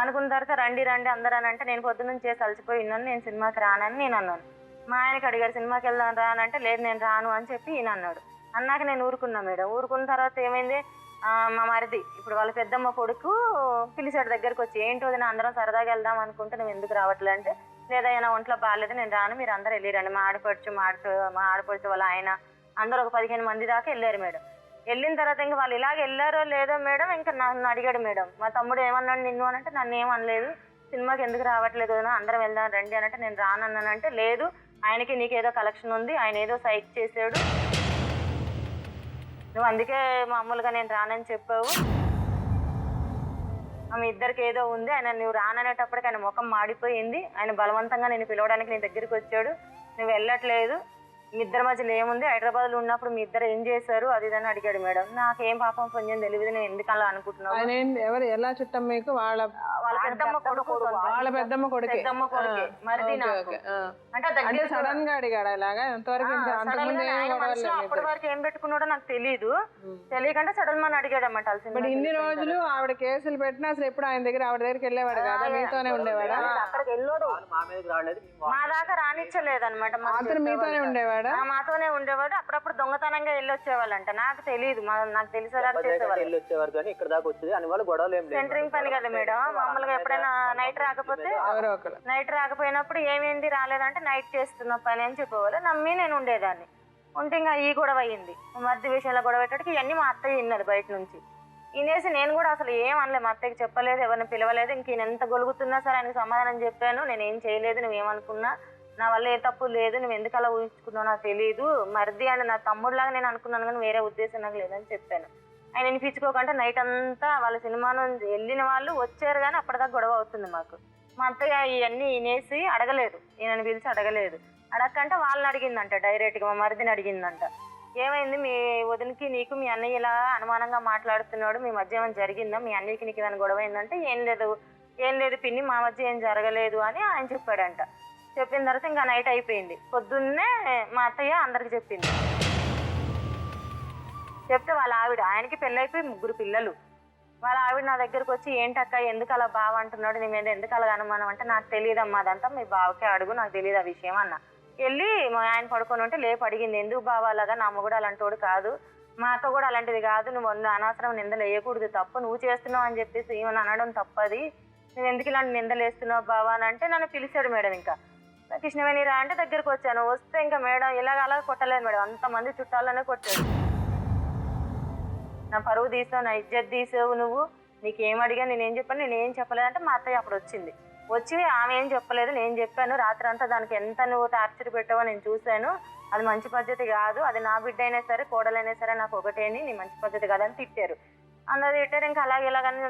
అనుకున్న తర్వాత రండి అందరూ అని అంటే, నేను పొద్దున్న చేసి అలసిపోయి ఉన్నాను, నేను సినిమాకి రానని నేను అన్నాను. మా ఆయనకి అడిగారు సినిమాకి వెళ్దాం రానంటే, లేదు నేను రాను అని చెప్పి ఈయన అన్నాడు. అన్నాక నేను ఊరుకున్నా మేడం. ఊరుకున్న తర్వాత ఏమైంది, మా మరిది ఇప్పుడు వాళ్ళ పెద్దమ్మ కొడుకు పిలిచాడు దగ్గరకు వచ్చి, ఏంటి వదిన అందరం సరదాగా వెళ్దాం అనుకుంటే నువ్వు ఎందుకు రావట్లే అంటే, లేదా నా ఒంట్లో బాగాలేదు నేను రాను, మీరు అందరూ వెళ్ళిరండి. మా ఆడపడుచు వాళ్ళ ఆయన అందరూ ఒక 15 మంది దాకా వెళ్ళారు మేడం. వెళ్ళిన తర్వాత ఇంకా వాళ్ళు ఇలాగ వెళ్ళారో లేదో మేడం, ఇంకా నన్ను అడిగాడు మేడం, మా తమ్ముడు ఏమన్నాడు నిన్ను అని అంటే, నన్ను ఏమనలేదు, సినిమాకి ఎందుకు రావట్లేదు అందరం వెళ్దాం రండి అని అంటే, నేను రానన్నానంటే, లేదు ఆయనకి నీకేదో కలెక్షన్ ఉంది, ఆయన ఏదో సైట్ చేసాడు, నువ్వు అందుకే మామూలుగా నేను రానని చెప్పావు, ఆమె ఇద్దరికి ఏదో ఉంది, ఆయన నువ్వు రాననేటప్పటికి ఆయన ముఖం మాడిపోయింది, ఆయన బలవంతంగా నేను పిలవడానికి నీ దగ్గరికి వచ్చాడు, నువ్వు వెళ్ళట్లేదు, మీ ఇద్దరి మధ్యలో ఏముంది, హైదరాబాద్లో ఉన్నప్పుడు మీ ఇద్దరు ఏం చేశారు అది ఇదని అడిగాడు మేడం. నాకేం పాపం పుణ్యం తెలియదు, నేను ఎందుకు అలా అనుకుంటున్నాను. ఎవరు ఎలా చుట్టం మీకు? వాళ్ళ పెద్దమ్మ కొడుకు, వాళ్ళ పెద్దమ్మ కొడుకే మరిది అంటే సడన్ గా అడిగాడు ఇలాగా? ఎంతవరకు అప్పటి వరకు ఏం పెట్టుకున్నాడో నాకు తెలియదు. తెలియకంటే సడన్ గా అడిగాడు అన్నమాట. ఇన్ని రోజులు ఆవిడ కేసులు పెట్టినా అసలు ఎప్పుడు ఆయన దగ్గర ఆవిడ దగ్గరికి వెళ్ళేవాడు కదా, మీతోనే ఉండేవాడా? అక్కడికి వెళ్ళాడు, మా దాకా రానిచ్చలేదు అనమాట. మీతోనే ఉండేవాడా? మాతోనే ఉండేవాడు. అప్పుడప్పుడు దొంగతనంగా వెళ్ళి వచ్చేవాళ్ళంట. నాకు తెలియదు, నాకు తెలిసేదాకా సెంటరింగ్ పని కదా మేడం. మామూలుగా ఎప్పుడైనా నైట్ రాకపోయినప్పుడు ఏమైంది రాలేదంటే, నైట్ చేస్తున్న పని అని చెప్పేవాళ్ళు. నమ్మి నేను ఉండేదాన్ని. ఉంటే ఇంకా ఈ గొడవ అయ్యింది, మధ్య విషయంలో గొడవ పెట్టడానికి. ఇవన్నీ మా అత్తయ్య విన్నది బయట నుంచి. ఈనేసి నేను కూడా అసలు ఏం అనలేదు, మా అత్తయ్యకి చెప్పలేదు, ఎవరిని పిలవలేదు. ఇంక ఈయన ఎంత గొలుగుతున్నా సరే ఆయనకు సమాధానం చెప్పాను, నేనేం చేయలేదు, నువ్వేమనుకున్నా నా వల్ల ఏ తప్పు లేదు, నువ్వు ఎందుకు అలా ఊహించుకున్నావు నాకు తెలియదు, మరిది అని నా తమ్ముడులాగా నేను అనుకున్నాను కానీ వేరే ఉద్దేశం నాకు లేదని చెప్పాను. ఆయన వినిపించుకోకుండా నైట్ అంతా వాళ్ళ సినిమాను వెళ్ళిన వాళ్ళు వచ్చారు కానీ అప్పటిదాకా గొడవ అవుతుంది మాకు. మా అత్తయ్య ఇవన్నీ వినేసి అడగలేదు, ఈయనని పిలిచి అడగలేదు. అడగకంటే వాళ్ళని అడిగిందంట, డైరెక్ట్గా మా మరిదిని అడిగిందంట. ఏమైంది మీ వదినకి నీకు మీ అన్నయ్య ఇలా అనుమానంగా మాట్లాడుతున్నాడు, మీ మధ్య ఏమైనా జరిగిందా, మీ అన్నయ్యకి నీకు ఏమైనా గొడవ అయిందంటే ఏం లేదు పిన్ని, మా మధ్య ఏం జరగలేదు అని ఆయన చెప్పాడంట. చెప్పిన తర్వాత ఇంకా నైట్ అయిపోయింది. పొద్దున్నే మా అత్తయ్య అందరికి చెప్పింది. చెప్తే వాళ్ళ ఆవిడ, ఆయనకి పెళ్ళైపోయి 3 పిల్లలు, వాళ్ళ ఆవిడ నా దగ్గరకు వచ్చి ఏంటక్క ఎందుకు అలా బావ అంటున్నాడు, నీ మీద ఎందుకు అలా అనుమానం అంటే, నాకు తెలియదమ్మా అదంతా మీ బావకే అడుగు, నాకు తెలియదు ఆ విషయం అన్న. వెళ్ళి మా ఆయన పడుకొని ఉంటే లేపు అడిగింది, ఎందుకు బావ అలాగా, నా మొగుడు అలాంటోడు కాదు, మా అక్క కూడా అలాంటిది కాదు, నువ్వు అనవసరం నిందలు వేయకూడదు, తప్పు నువ్వు చేస్తున్నావు అని చెప్పేసి ఏమని అనడం తప్పది, నువ్వు ఎందుకు ఇలాంటి నిందలు వేస్తున్నావు బావా అని అంటే నన్ను పిలిచాడు మేడం. ఇంకా కృష్ణవేణి రా అంటే దగ్గరకు వచ్చాను. వస్తే ఇంకా మేడం ఇలాగ అలా కొట్టలేదు మేడం, అంతమంది చుట్టాలనే కొట్టాడు. నా పరువు తీసావు, నా ఇజ్జత్ తీసావు, నువ్వు నీకేం అడిగా నేనేం చెప్పాను, నేనేం చెప్పలేదంటే మా అత్తయ్య అప్పుడు వచ్చింది. వచ్చి ఆమె ఏం చెప్పలేదు, నేను చెప్పాను, రాత్రి అంతా దానికి ఎంత నువ్వు టార్చర్ పెట్టావో నేను చూశాను, అది మంచి పద్ధతి కాదు, అది నా బిడ్డ అయినా సరే కోడలైనా సరే నాకు ఒకటేని, నీ మంచి పద్ధతి కాదని తిట్టారు. అందరు తిట్టారు. ఇంకా అలాగే ఇలాగని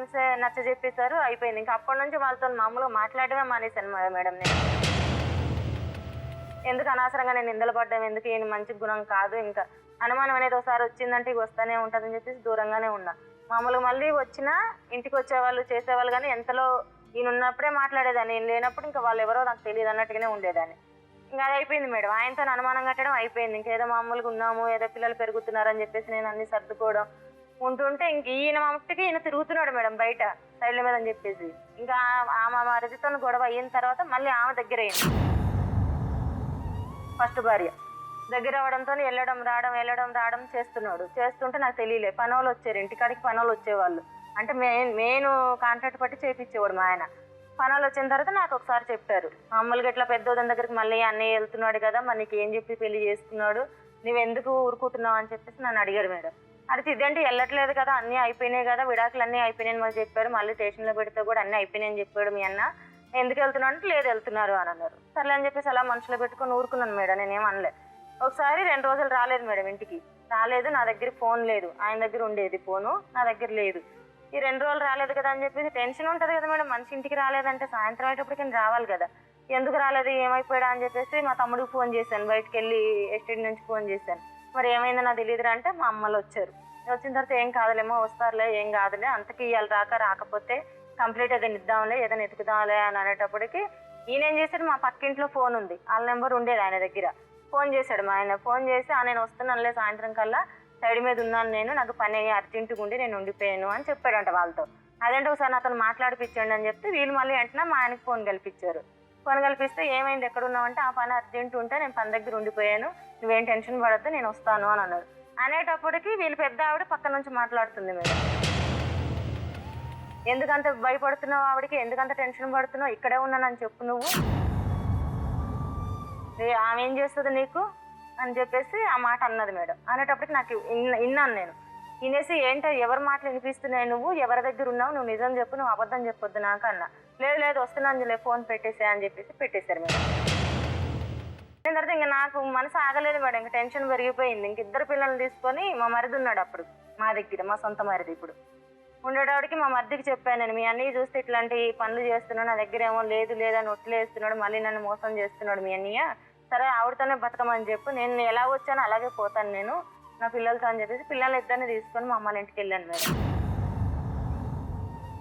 నచ్చ చెప్పేశారు, అయిపోయింది. ఇంకా అప్పటి నుంచి వాళ్ళతో మామూలుగా మాట్లాడమే మానేశాను మేడం. నేను ఎందుకు అనవసరంగా నేను నిందలు పడ్డాం, ఎందుకు ఈయన మంచి గుణం కాదు, ఇంకా అనుమానం అనేది ఒకసారి వచ్చిందంటే ఇక వస్తూనే ఉంటుందని చెప్పేసి దూరంగానే ఉన్నా. మామూలుగా మళ్ళీ వచ్చినా ఇంటికి వచ్చేవాళ్ళు చేసేవాళ్ళు, కానీ ఎంతలో ఈయన ఉన్నప్పుడే మాట్లాడేదాన్ని, నేను లేనప్పుడు ఇంకా వాళ్ళు ఎవరో నాకు తెలియదు అన్నట్టుగానే ఉండేదాన్ని. ఇంకా అది అయిపోయింది మేడం. ఆయనతో అనుమానం కట్టడం అయిపోయింది. ఇంకేదో మామూలుగా ఉన్నాము, ఏదో పిల్లలు పెరుగుతున్నారని చెప్పేసి నేను అన్ని సర్దుకోవడం ఉంటుంటే ఇంక ఈయన మట్టుకి ఈయన తిరుగుతున్నాడు మేడం బయట సైడ్ల మీద అని చెప్పేసి. ఇంకా ఆమె మరిదితో గొడవ అయిన తర్వాత మళ్ళీ ఆమె దగ్గర అయింది. ఫస్ట్ భార్య దగ్గర అవ్వడంతో వెళ్ళడం రావడం చేస్తున్నాడు. చేస్తుంటే నాకు తెలియలే, పనోళ్ళు వచ్చారు ఇంటికాడికి, పనోళ్ళు వచ్చేవాళ్ళు, అంటే మెయిన్ కాంట్రాక్ట్ పట్టి చేయించేవాడు మా ఆయన. పనులు వచ్చిన తర్వాత నాకు ఒకసారి చెప్పారు, మామూలుగా ఇట్లా పెద్దోదని దగ్గరికి మళ్ళీ అన్నయ్య వెళ్తున్నాడు కదా, మరి నీకు ఏం చెప్పి పెళ్లి చేసుకున్నాడు, నువ్వు ఎందుకు ఊరుకుంటున్నావు అని చెప్పేసి నన్ను అడిగారు మేడం. అడిగితే ఇదేంటి వెళ్ళట్లేదు కదా, అన్నీ అయిపోయినాయి కదా, విడాకులు అన్నీ అయిపోయినాయని మాకు చెప్పారు, మళ్ళీ స్టేషన్లో పెడితే కూడా అన్నీ అయిపోయినాయని చెప్పాడు మీ అన్న, ఎందుకు వెళ్తున్నావు అంటే లేదు వెళ్తున్నారు అని అన్నారు. సర్లే అని చెప్పేసి అలా మనసులో పెట్టుకొని ఊరుకున్నాను మేడం, నేనేం అనలే. ఒకసారి 2 రోజులు రాలేదు మేడం, ఇంటికి రాలేదు, నా దగ్గర ఫోన్ లేదు, ఆయన దగ్గర ఉండేది ఫోను, నా దగ్గర లేదు. ఈ 2 రోజులు రాలేదు కదా అని చెప్పేసి టెన్షన్ ఉంటుంది కదా మేడం, మనిషి ఇంటికి రాలేదంటే సాయంత్రం అయ్యేటప్పటికి రావాలి కదా, ఎందుకు రాలేదు ఏమైపోయాడా అని చెప్పేసి మా తమ్ముడికి ఫోన్ చేశాను, బయటకు వెళ్ళి ఎస్టేట్ నుంచి ఫోన్ చేశాను. మరి ఏమైందో నాకు తెలియదురా అంటే మా అమ్మలు వచ్చారు. వచ్చిన తర్వాత ఏం కాదులేమో వస్తారులే, ఏం కాదులే, అంతకి ఇవాళ రాకపోతే కంప్లీట్ ఏదైనా ఇద్దాంలే, ఏదైనా ఎతుకుదాంలే అని అనేటప్పటికి ఈయన ఏం చేశాడు, మా పక్కింట్లో ఫోన్ ఉంది, వాళ్ళ నెంబర్ ఉండేది ఆయన దగ్గర, ఫోన్ చేశాడు మా ఆయన. ఫోన్ చేసి నేను వస్తున్నానులే సాయంత్రం కల్లా, సైడ్ మీద ఉన్నాను నేను, నాకు పని అర్జెంటుగా ఉండి నేను ఉండిపోయాను అని చెప్పాడంట వాళ్ళతో. అదేంటే ఒకసారి అతను మాట్లాడిపించండి అని చెప్తే వీళ్ళు మళ్ళీ వెంటనే మా ఆయనకి ఫోన్ కల్పించారు. ఫోన్ కల్పిస్తే ఏమైంది ఎక్కడున్నావంటే, ఆ పని అర్జెంట్ ఉంటే నేను పని దగ్గర ఉండిపోయాను, నువ్వేం టెన్షన్ పడద్దు నేను వస్తాను అని అన్నారు. అనేటప్పటికి వీళ్ళు పెద్ద ఆవిడ పక్క నుంచి మాట్లాడుతుంది మేడం, ఎందుకంత భయపడుతున్నావు ఆవిడకి, ఎందుకంత టెన్షన్ పడుతున్నావు, ఇక్కడే ఉన్నానని చెప్పు నువ్వు, ఆమె ఏం చేస్తుంది నీకు అని చెప్పేసి ఆ మాట అన్నది మేడం. అనేటప్పటికి నాకు విన్నాను నేను, వినేసి ఏంటో ఎవరి మాటలు వినిపిస్తున్నాయి, నువ్వు ఎవరి దగ్గర ఉన్నావు, నువ్వు నిజం చెప్పు, నువ్వు అబద్ధం చెప్పొద్దు నాకు అన్న. లేదు వస్తున్నాను ఫోన్ పెట్టేసే అని చెప్పేసి పెట్టేశారు మేడం. తర్వాత ఇంకా నాకు మనసు ఆగలేదు మేడం, ఇంకా టెన్షన్ పెరిగిపోయింది. ఇంక 2 పిల్లల్ని తీసుకొని మా మరిది ఉన్నాడు అప్పుడు మా దగ్గర, మా సొంత మరిది ఇప్పుడు ఉండేటప్పటికి మా మరిదికి చెప్పాను నేను, మీ అన్నయ్య చూస్తే ఇట్లాంటి పనులు చేస్తున్నాడు, నా దగ్గర ఏమో లేదు లేదని ఒట్లేస్తున్నాడు, మళ్ళీ నన్ను మోసం చేస్తున్నాడు మీ అన్నయ్య, సరే ఆవిడతోనే బతకమని చెప్పు, నేను ఎలా వచ్చానో అలాగే పోతాను నేను నా పిల్లలతో అని చెప్పేసి పిల్లల్ని 2 తీసుకొని మా అమ్మాళ్ళ ఇంటికి వెళ్ళాను మేడం.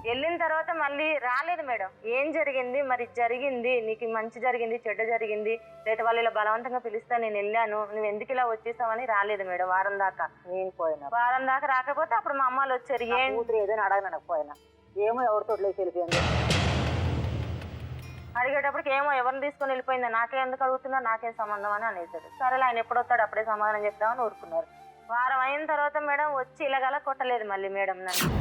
వెళ్ళిన తర్వాత మళ్ళీ రాలేదు మేడం. ఏం జరిగింది మరి, జరిగింది నీకు మంచి జరిగింది చెడ్డ జరిగింది, లేదా వాళ్ళు ఇలా బలవంతంగా పిలిస్తే నేను వెళ్ళాను, నువ్వు ఎందుకు ఇలా వచ్చేసావని రాలేదు మేడం. వారం దాకా నేను పోయినా, వారం దాకా రాకపోతే అప్పుడు మా అమ్మాళ్ళు వచ్చారు, ఏం కూతురు ఏదైనా అడగనకు పోయినా, ఏమో ఎవరితో వెళ్ళిపోయింది అడిగేటప్పటికి ఏమో ఎవరిని తీసుకొని వెళ్ళిపోయిందో, నాకే ఎందుకు అడుగుతున్నారు, నాకేం సంబంధం అని అనేసారు. సరేలే ఆయన ఎప్పుడు వస్తాడు అప్పుడే సమాధానం చెప్తామని ఊరుకున్నారు. వారం అయిన తర్వాత మేడం వచ్చి ఇలాగల కొట్టలేదు మళ్ళీ మేడం, నన్ను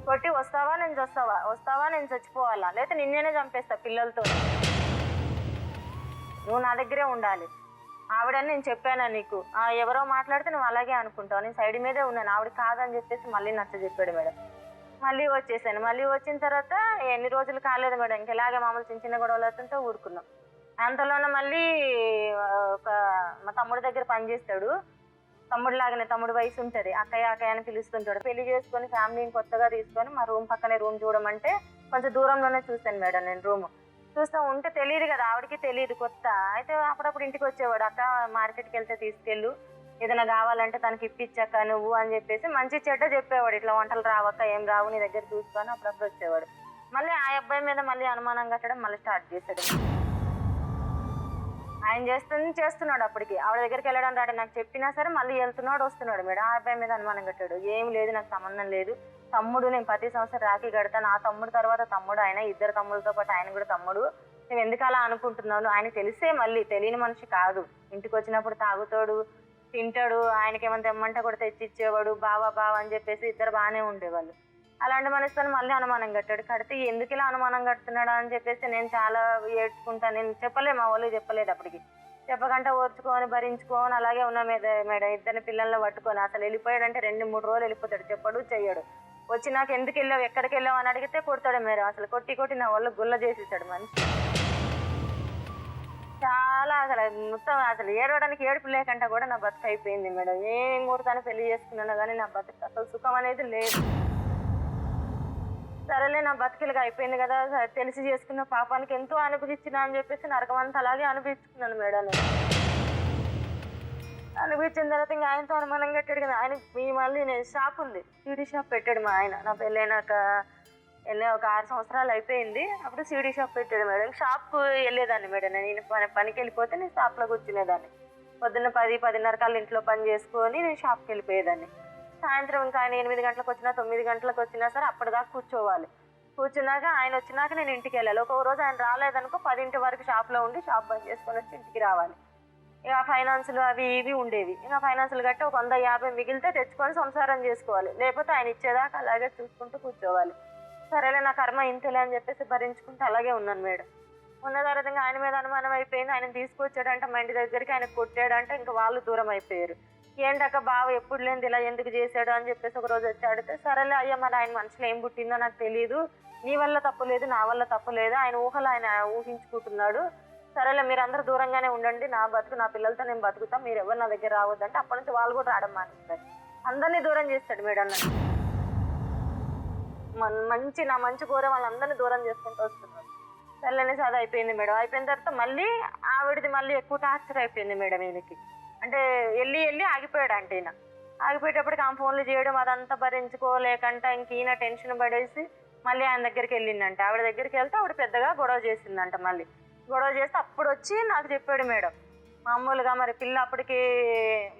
కొట్టి వస్తావా నేను చచ్చిపోవాలా, లేకపోతే నిన్నేనే చంపేస్తా పిల్లలతో, నువ్వు నా దగ్గరే ఉండాలి, ఆవిడని నేను చెప్పానా నీకు, ఎవరో మాట్లాడితే నువ్వు అలాగే అనుకుంటావు, నేను సైడ్ మీదే ఉన్నాను, ఆవిడ కాదని చెప్పేసి మళ్ళీ నచ్చ చెప్పాడు మేడం. మళ్ళీ వచ్చేసాను. మళ్ళీ వచ్చిన తర్వాత ఎన్ని రోజులు కాలేదు మేడం, ఇంకెలాగే మామూలు చిన్న గొడవలు అవుతుంటే ఊరుకున్నాం. అంతలోనే మళ్ళీ మా తమ్ముడి దగ్గర పనిచేస్తాడు, తమ్ముడు లాగానే, తమ్ముడు వయసు ఉంటుంది, అక్కయ్య అని పిలుస్తుంటాడు. పెళ్లి చేసుకొని ఫ్యామిలీని కొత్తగా తీసుకొని మా రూమ్ పక్కనే రూమ్ చూడమంటే కొంచెం దూరంలోనే చూశాను మేడం నేను రూమ్. చూస్తా ఉంటే తెలియదు కదా, ఆవిడకి తెలియదు కొత్త. అయితే అప్పుడప్పుడు ఇంటికి వచ్చేవాడు, అక్క మార్కెట్కి వెళ్తే తీసుకెళ్ళు, ఏదైనా కావాలంటే తనకి ఇప్పించక్క నువ్వు అని చెప్పేసి మంచి చెడ్డ చెప్పేవాడు. ఇట్లా వంటలు రావక్క, ఏం రావు, నీ దగ్గర చూసుకొని అప్పుడప్పుడు వచ్చేవాడు. మళ్ళీ ఆ అబ్బాయి మీద మళ్ళీ అనుమానం కట్టడం మళ్ళీ స్టార్ట్ చేశాడు. ఆయన చేస్తున్నాడు. అప్పటికి ఆవిడ దగ్గరికి వెళ్ళడం రాడు, నాకు చెప్పినా సరే మళ్ళీ వెళ్తున్నాడు వస్తున్నాడు మేడం. ఆ అబ్బాయి మీద అనుమానం కట్టాడు. ఏం లేదు, నాకు సంబంధం లేదు, తమ్ముడు, నేను ప్రతి సంవత్సరం రాఖీ కడతాను, ఆ తమ్ముడు తర్వాత తమ్ముడు, ఆయన 2 తమ్ముళ్ళతో పాటు ఆయన కూడా తమ్ముడు, నువ్వు ఎందుకు అలా అనుకుంటున్నావు? ఆయన తెలిసే మళ్ళీ తెలియని మనిషి కాదు. ఇంటికి వచ్చినప్పుడు తాగుతాడు, తింటాడు, ఆయనకి ఏమైనా తెమ్మంటే కూడా తెచ్చిచ్చేవాడు, బావా అని చెప్పేసి ఇద్దరు బాగానే ఉండేవాళ్ళు. అలాంటి మనిషితో మళ్ళీ అనుమానం కట్టాడు. కడితే ఎందుకు ఇలా అనుమానం కడుతున్నాడు అని చెప్పేసి నేను చాలా ఏడ్చుకుంటాను. నేను చెప్పలే, మా వాళ్ళు చెప్పలేదు. అప్పటికి చెప్పకంటే ఓర్చుకొని భరించుకొని అలాగే ఉన్నా మేడం. 2 పిల్లల్ని పట్టుకొని అసలు వెళ్ళిపోయాడంటే 2-3 రోజులు వెళ్ళిపోతాడు, చెప్పడు చెయ్యడు. వచ్చి నాకు ఎందుకు వెళ్ళావు, ఎక్కడికి వెళ్ళావు అని అడిగితే కొడతాడు మేడం. అసలు కొట్టి నా వాళ్ళు గుల్ల చేసేసాడు మనిషి. చాలా అసలు మొత్తం అసలు ఏడవడానికి ఏడుపు లేకుండా కూడా నా బతుకు అయిపోయింది మేడం. ఏ ముహూర్తాన్ని పెళ్లి చేసుకున్నాను కానీ నా బతుకు అసలు సుఖం అనేది లేదు. సరేలే, నా బతుకులుగా అయిపోయింది కదా, తెలిసి చేసుకున్న పాపానికి ఎంతో అనుభవించిన అని చెప్పేసి నరకమంతా అలాగే అనిపించుకున్నాను మేడం. అనిపించిన తర్వాత ఇంకా ఆయనతో అనుమానం కట్టాడు కదా. ఆయన మళ్ళీ నేను షాప్ ఉంది, సీడీ షాప్ పెట్టాడు మా ఆయన. నా పెళ్ళైనాక ఒక 6 సంవత్సరాలు అయిపోయింది. అప్పుడు సీడీ షాప్ పెట్టాడు మేడం. షాప్కు వెళ్ళేదాన్ని మేడం. నేను పనికి వెళ్ళిపోతే నేను షాప్లో కూర్చునేదాన్ని. పొద్దున్న 10-10:30 కల్లా ఇంట్లో పని చేసుకొని నేను షాప్కి వెళ్ళిపోయేదాన్ని. సాయంత్రం ఇంకా ఆయన 8 గంటలకు వచ్చినా 9 గంటలకు వచ్చినా సరే అప్పటిదాకా కూర్చోవాలి. కూర్చున్నాక ఆయన వచ్చినాక నేను ఇంటికి వెళ్ళాలి. ఒక్కొక్క రోజు ఆయన రాలేదనుకో 10 వరకు షాప్లో ఉండి షాప్ బంద్ చేసుకొని వచ్చి ఇంటికి రావాలి. ఇక ఫైనాన్సులు అవి ఇవి ఉండేవి. ఇక ఫైనాన్సులు కట్టి ఒక 150 మిగిలితే తెచ్చుకొని సంసారం చేసుకోవాలి, లేకపోతే ఆయన ఇచ్చేదాకా అలాగే చూసుకుంటూ కూర్చోవాలి. సరేలే, నా కర్మ ఇంతలే అని చెప్పేసి భరించుకుంటూ అలాగే ఉన్నాను మేడం. ఉన్న తర్వాత ఇంకా ఆయన మీద అనుమానం అయిపోయింది. ఆయన తీసుకొచ్చాడంటే మా ఇంటి దగ్గరికి, ఆయన కొట్టాడంటే ఇంకా వాళ్ళు దూరం అయిపోయారు. ఏంటక్క బావ ఎప్పుడు లేనిది ఇలా ఎందుకు చేశాడు అని చెప్పేసి ఒక రోజు వచ్చి అడిగితే, సరేలే అయ్యా మరి ఆయన మనసులో ఏం పుట్టిందో నాకు తెలియదు, నీ వల్ల తప్పు లేదు, నా వల్ల తప్పు లేదు, ఆయన ఊహలు ఆయన ఊహించుకుంటున్నాడు, సరేలే మీరు అందరూ దూరంగానే ఉండండి, నా బతుకు నా పిల్లలతో నేను బతుకుతాం, మీరు ఎవరు నా దగ్గర రావద్దంటే అప్పటి నుంచి వాళ్ళు కూడా రావడం మానేస్తారు. అందరినీ దూరం చేస్తాడు మేడం. నా మంచి కూర వాళ్ళందరినీ దూరం చేసుకుంటూ వస్తున్నారు. సరేలేని సార్ అయిపోయింది మేడం. అయిపోయిన తర్వాత మళ్ళీ ఆవిడది మళ్ళీ ఎక్కువ టార్చర్ అయిపోయింది మేడం. ఈయనకి అంటే వెళ్ళి ఆగిపోయాడు. అంటే ఈయన ఆగిపోయేటప్పటికి ఆమె ఫోన్లు చేయడం అదంతా భరించుకోలేకంట ఇంక ఈయన టెన్షన్ పడేసి మళ్ళీ ఆయన దగ్గరికి వెళ్ళిందంట. ఆవిడ దగ్గరికి వెళ్తే ఆవిడ పెద్దగా గొడవ చేసిందంట. మళ్ళీ గొడవ చేస్తే అప్పుడు వచ్చి నాకు చెప్పాడు మేడం. మామూలుగా మరి పిల్ల అప్పటికి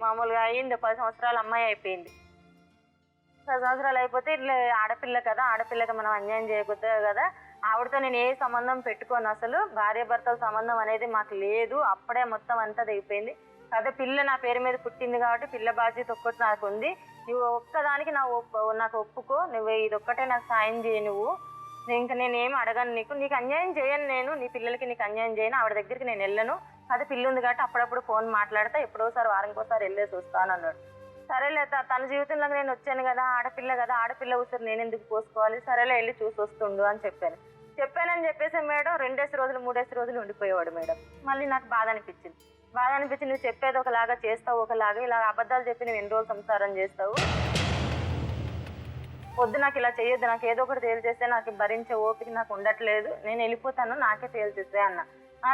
మామూలుగా అయ్యింది, 10 సంవత్సరాల అమ్మాయి అయిపోయింది. 10 సంవత్సరాలు అయిపోతే ఇట్లా ఆడపిల్ల కదా, ఆడపిల్లకి మనం అన్యాయం చేయకూడదు కదా, ఆవిడతో నేను ఏ సంబంధం పెట్టుకోను, అసలు భార్యాభర్తల సంబంధం అనేది మాకు లేదు, అప్పుడే మొత్తం అంతా అయిపోయింది. అదే పిల్ల నా పేరు మీద పుట్టింది కాబట్టి పిల్ల బాధ్యత ఒక్కటి నాకు ఉంది, నువ్వు ఒక్కదానికి నాకు ఒప్పుకో, నువ్వు ఇదొక్కటే నాకు సాయం చేయ, నువ్వు ఇంకా నేనేం అడగను, నీకు అన్యాయం చేయను, నేను నీ పిల్లలకి నీకు అన్యాయం చేయను, ఆవిడ దగ్గరికి నేను వెళ్ళను, అదే పిల్ల ఉంది కాబట్టి అప్పుడప్పుడు ఫోన్ మాట్లాడతా, ఎప్పుడోసారి వారంకోసారి వెళ్ళేసి వస్తాను అన్నాడు. సరేలే, తన జీవితంలోకి నేను వచ్చాను కదా, ఆడపిల్ల కదా, ఆడపిల్ల ఉసిరి నేను ఎందుకు పోసుకోవాలి, సరేలే వెళ్ళి చూసి వస్తుండు అని చెప్పానని చెప్పేసి మేడం 2 రోజులు 3 రోజులు ఉండిపోయేవాడు మేడం. మళ్ళీ నాకు బాధ అనిపించింది. నువ్వు చెప్పేది ఒకలాగా చేస్తావు ఒకలాగా, ఇలా అబద్ధాలు చెప్పి నువ్వు ఎన్ని రోజులు సంసారం చేస్తావు, వద్దు నాకు ఇలా చేయొద్దు, నాకు ఏదో ఒకటి తేల్చేస్తే నాకు భరించే ఓపిక నాకు ఉండట్లేదు, నేను వెళ్ళిపోతాను, నాకే తేల్చేస్తే అన్న.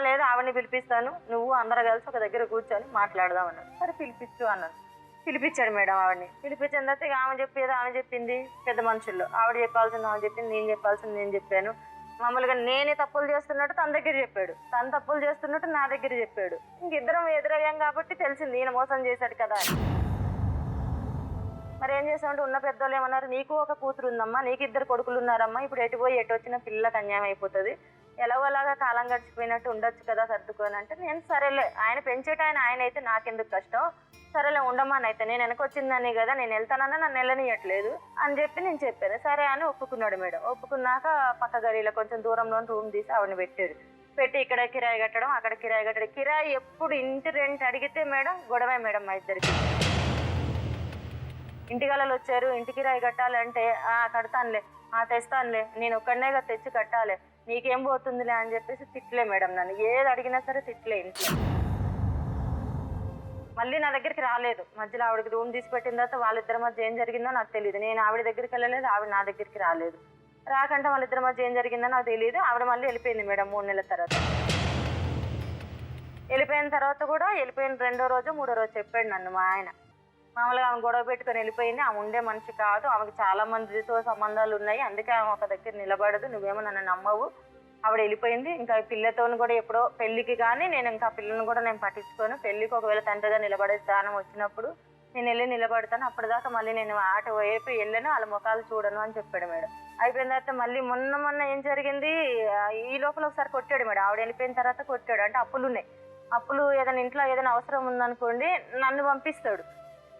లేదు ఆవిడని పిలిపిస్తాను, నువ్వు అందరూ కలిసి ఒక దగ్గర కూర్చొని మాట్లాడదాం అన్నాడు. సరే పిలిపించు అన్నాను. పిలిపించాడు మేడం. ఆవిడని పిలిపించిన తర్వాత ఇక ఆమె చెప్పేది ఆమె చెప్పింది, పెద్ద మనుషుల్లో ఆవిడ చెప్పాల్సింది ఆమె చెప్పింది, నేను చెప్పాల్సింది నేను చెప్పాను. మామూలుగా నేనే తప్పులు చేస్తున్నట్టు తన దగ్గర చెప్పాడు, తను తప్పులు చేస్తున్నట్టు నా దగ్గర చెప్పాడు. ఇంకిద్దరం ఎదురయ్యాం కాబట్టి తెలిసింది ఈయన మోసం చేశాడు కదా. మరి ఏం చేసామంటే ఉన్న పెద్దోళ్ళు ఏమన్నారు, నీకు ఒక కూతురు ఉందమ్మా, నీకు 2 కొడుకులు ఉన్నారమ్మా, ఇప్పుడు ఎటు పోయి ఎటు వచ్చిన పిల్లలకు అన్యాయం అయిపోతుంది, ఎలాగోలాగా కాలం గడిచిపోయినట్టు ఉండొచ్చు కదా సర్దుకొని అంటే, నేను సరేలే ఆయన పెంచేటాయన ఆయన అయితే నాకెందుకు కష్టం, సరేలే ఉండమ్మని అయితే నేను వెనకొచ్చిందని కదా, నేను వెళ్తానన్నా నన్ను వెళ్ళనియట్లేదు అని చెప్పి నేను చెప్పాను. సరే అని ఒప్పుకున్నాడు మేడం. ఒప్పుకున్నాక పక్క గడిలో కొంచెం దూరంలో రూమ్ తీసి ఆవిడని పెట్టి ఇక్కడ కిరాయి కట్టడం, అక్కడ కిరాయి కట్టడం. కిరాయి ఎప్పుడు ఇంటి రెంట్ అడిగితే మేడం గొడవే మేడం మా ఇద్దరికి. ఇంటికాలలో వచ్చారు, ఇంటి కిరాయి కట్టాలంటే కడతానులే, తెస్తానులే, నేను ఒక్కడనేగా తెచ్చి కట్టాలి, నీకేం పోతుందిలే అని చెప్పేసి తిట్లే మేడం. నన్ను ఏది అడిగినా సరే తిట్లే. ఇంట్లో మళ్ళీ నా దగ్గరికి రాలేదు. మధ్యలో ఆవిడకి రూమ్ తీసి పెట్టిన తర్వాత వాళ్ళిద్దరి మధ్య ఏం జరిగిందో నాకు తెలియదు. నేను ఆవిడ దగ్గరికి వెళ్ళలేదు, ఆవిడ నా దగ్గరికి రాలేదు. రాకంటే వాళ్ళిద్దరి మధ్య ఏం జరిగిందో నాకు తెలియదు. ఆవిడ మళ్ళీ వెళ్ళిపోయింది మేడం 3 నెలల తర్వాత. వెళ్ళిపోయిన తర్వాత కూడా వెళ్ళిపోయిన 2వ రోజు 3వ రోజు చెప్పాడు నన్ను మా ఆయన. మామూలుగా ఆమె గొడవ పెట్టుకొని వెళ్ళిపోయింది, ఆమె ఉండే మనిషి కాదు, ఆమెకు చాలా మందితో సంబంధాలు ఉన్నాయి, అందుకే ఆమె ఒక దగ్గర నిలబడదు, నువ్వేమో నన్ను నమ్మవు, ఆవిడ వెళ్ళిపోయింది. ఇంకా పిల్లతో కూడా ఎప్పుడో పెళ్ళికి కానీ నేను ఇంకా పిల్లల్ని కూడా నేను పట్టించుకోను, పెళ్ళికి ఒకవేళ తండ్రిగా నిలబడే స్థానం వచ్చినప్పుడు నేను వెళ్ళి నిలబడతాను, అప్పటిదాకా మళ్ళీ నేను ఆట వైపు వెళ్ళను, వాళ్ళ ముఖాలు చూడను అని చెప్పాడు మేడం. అయిపోయిన తర్వాత మళ్ళీ మొన్న ఏం జరిగింది, ఈ లోపల ఒకసారి కొట్టాడు మేడం. ఆవిడ వెళ్ళిపోయిన తర్వాత కొట్టాడు. అంటే అప్పులు ఉన్నాయి, అప్పులు ఏదైనా ఇంట్లో ఏదైనా అవసరం ఉందనుకోండి నన్ను పంపిస్తాడు.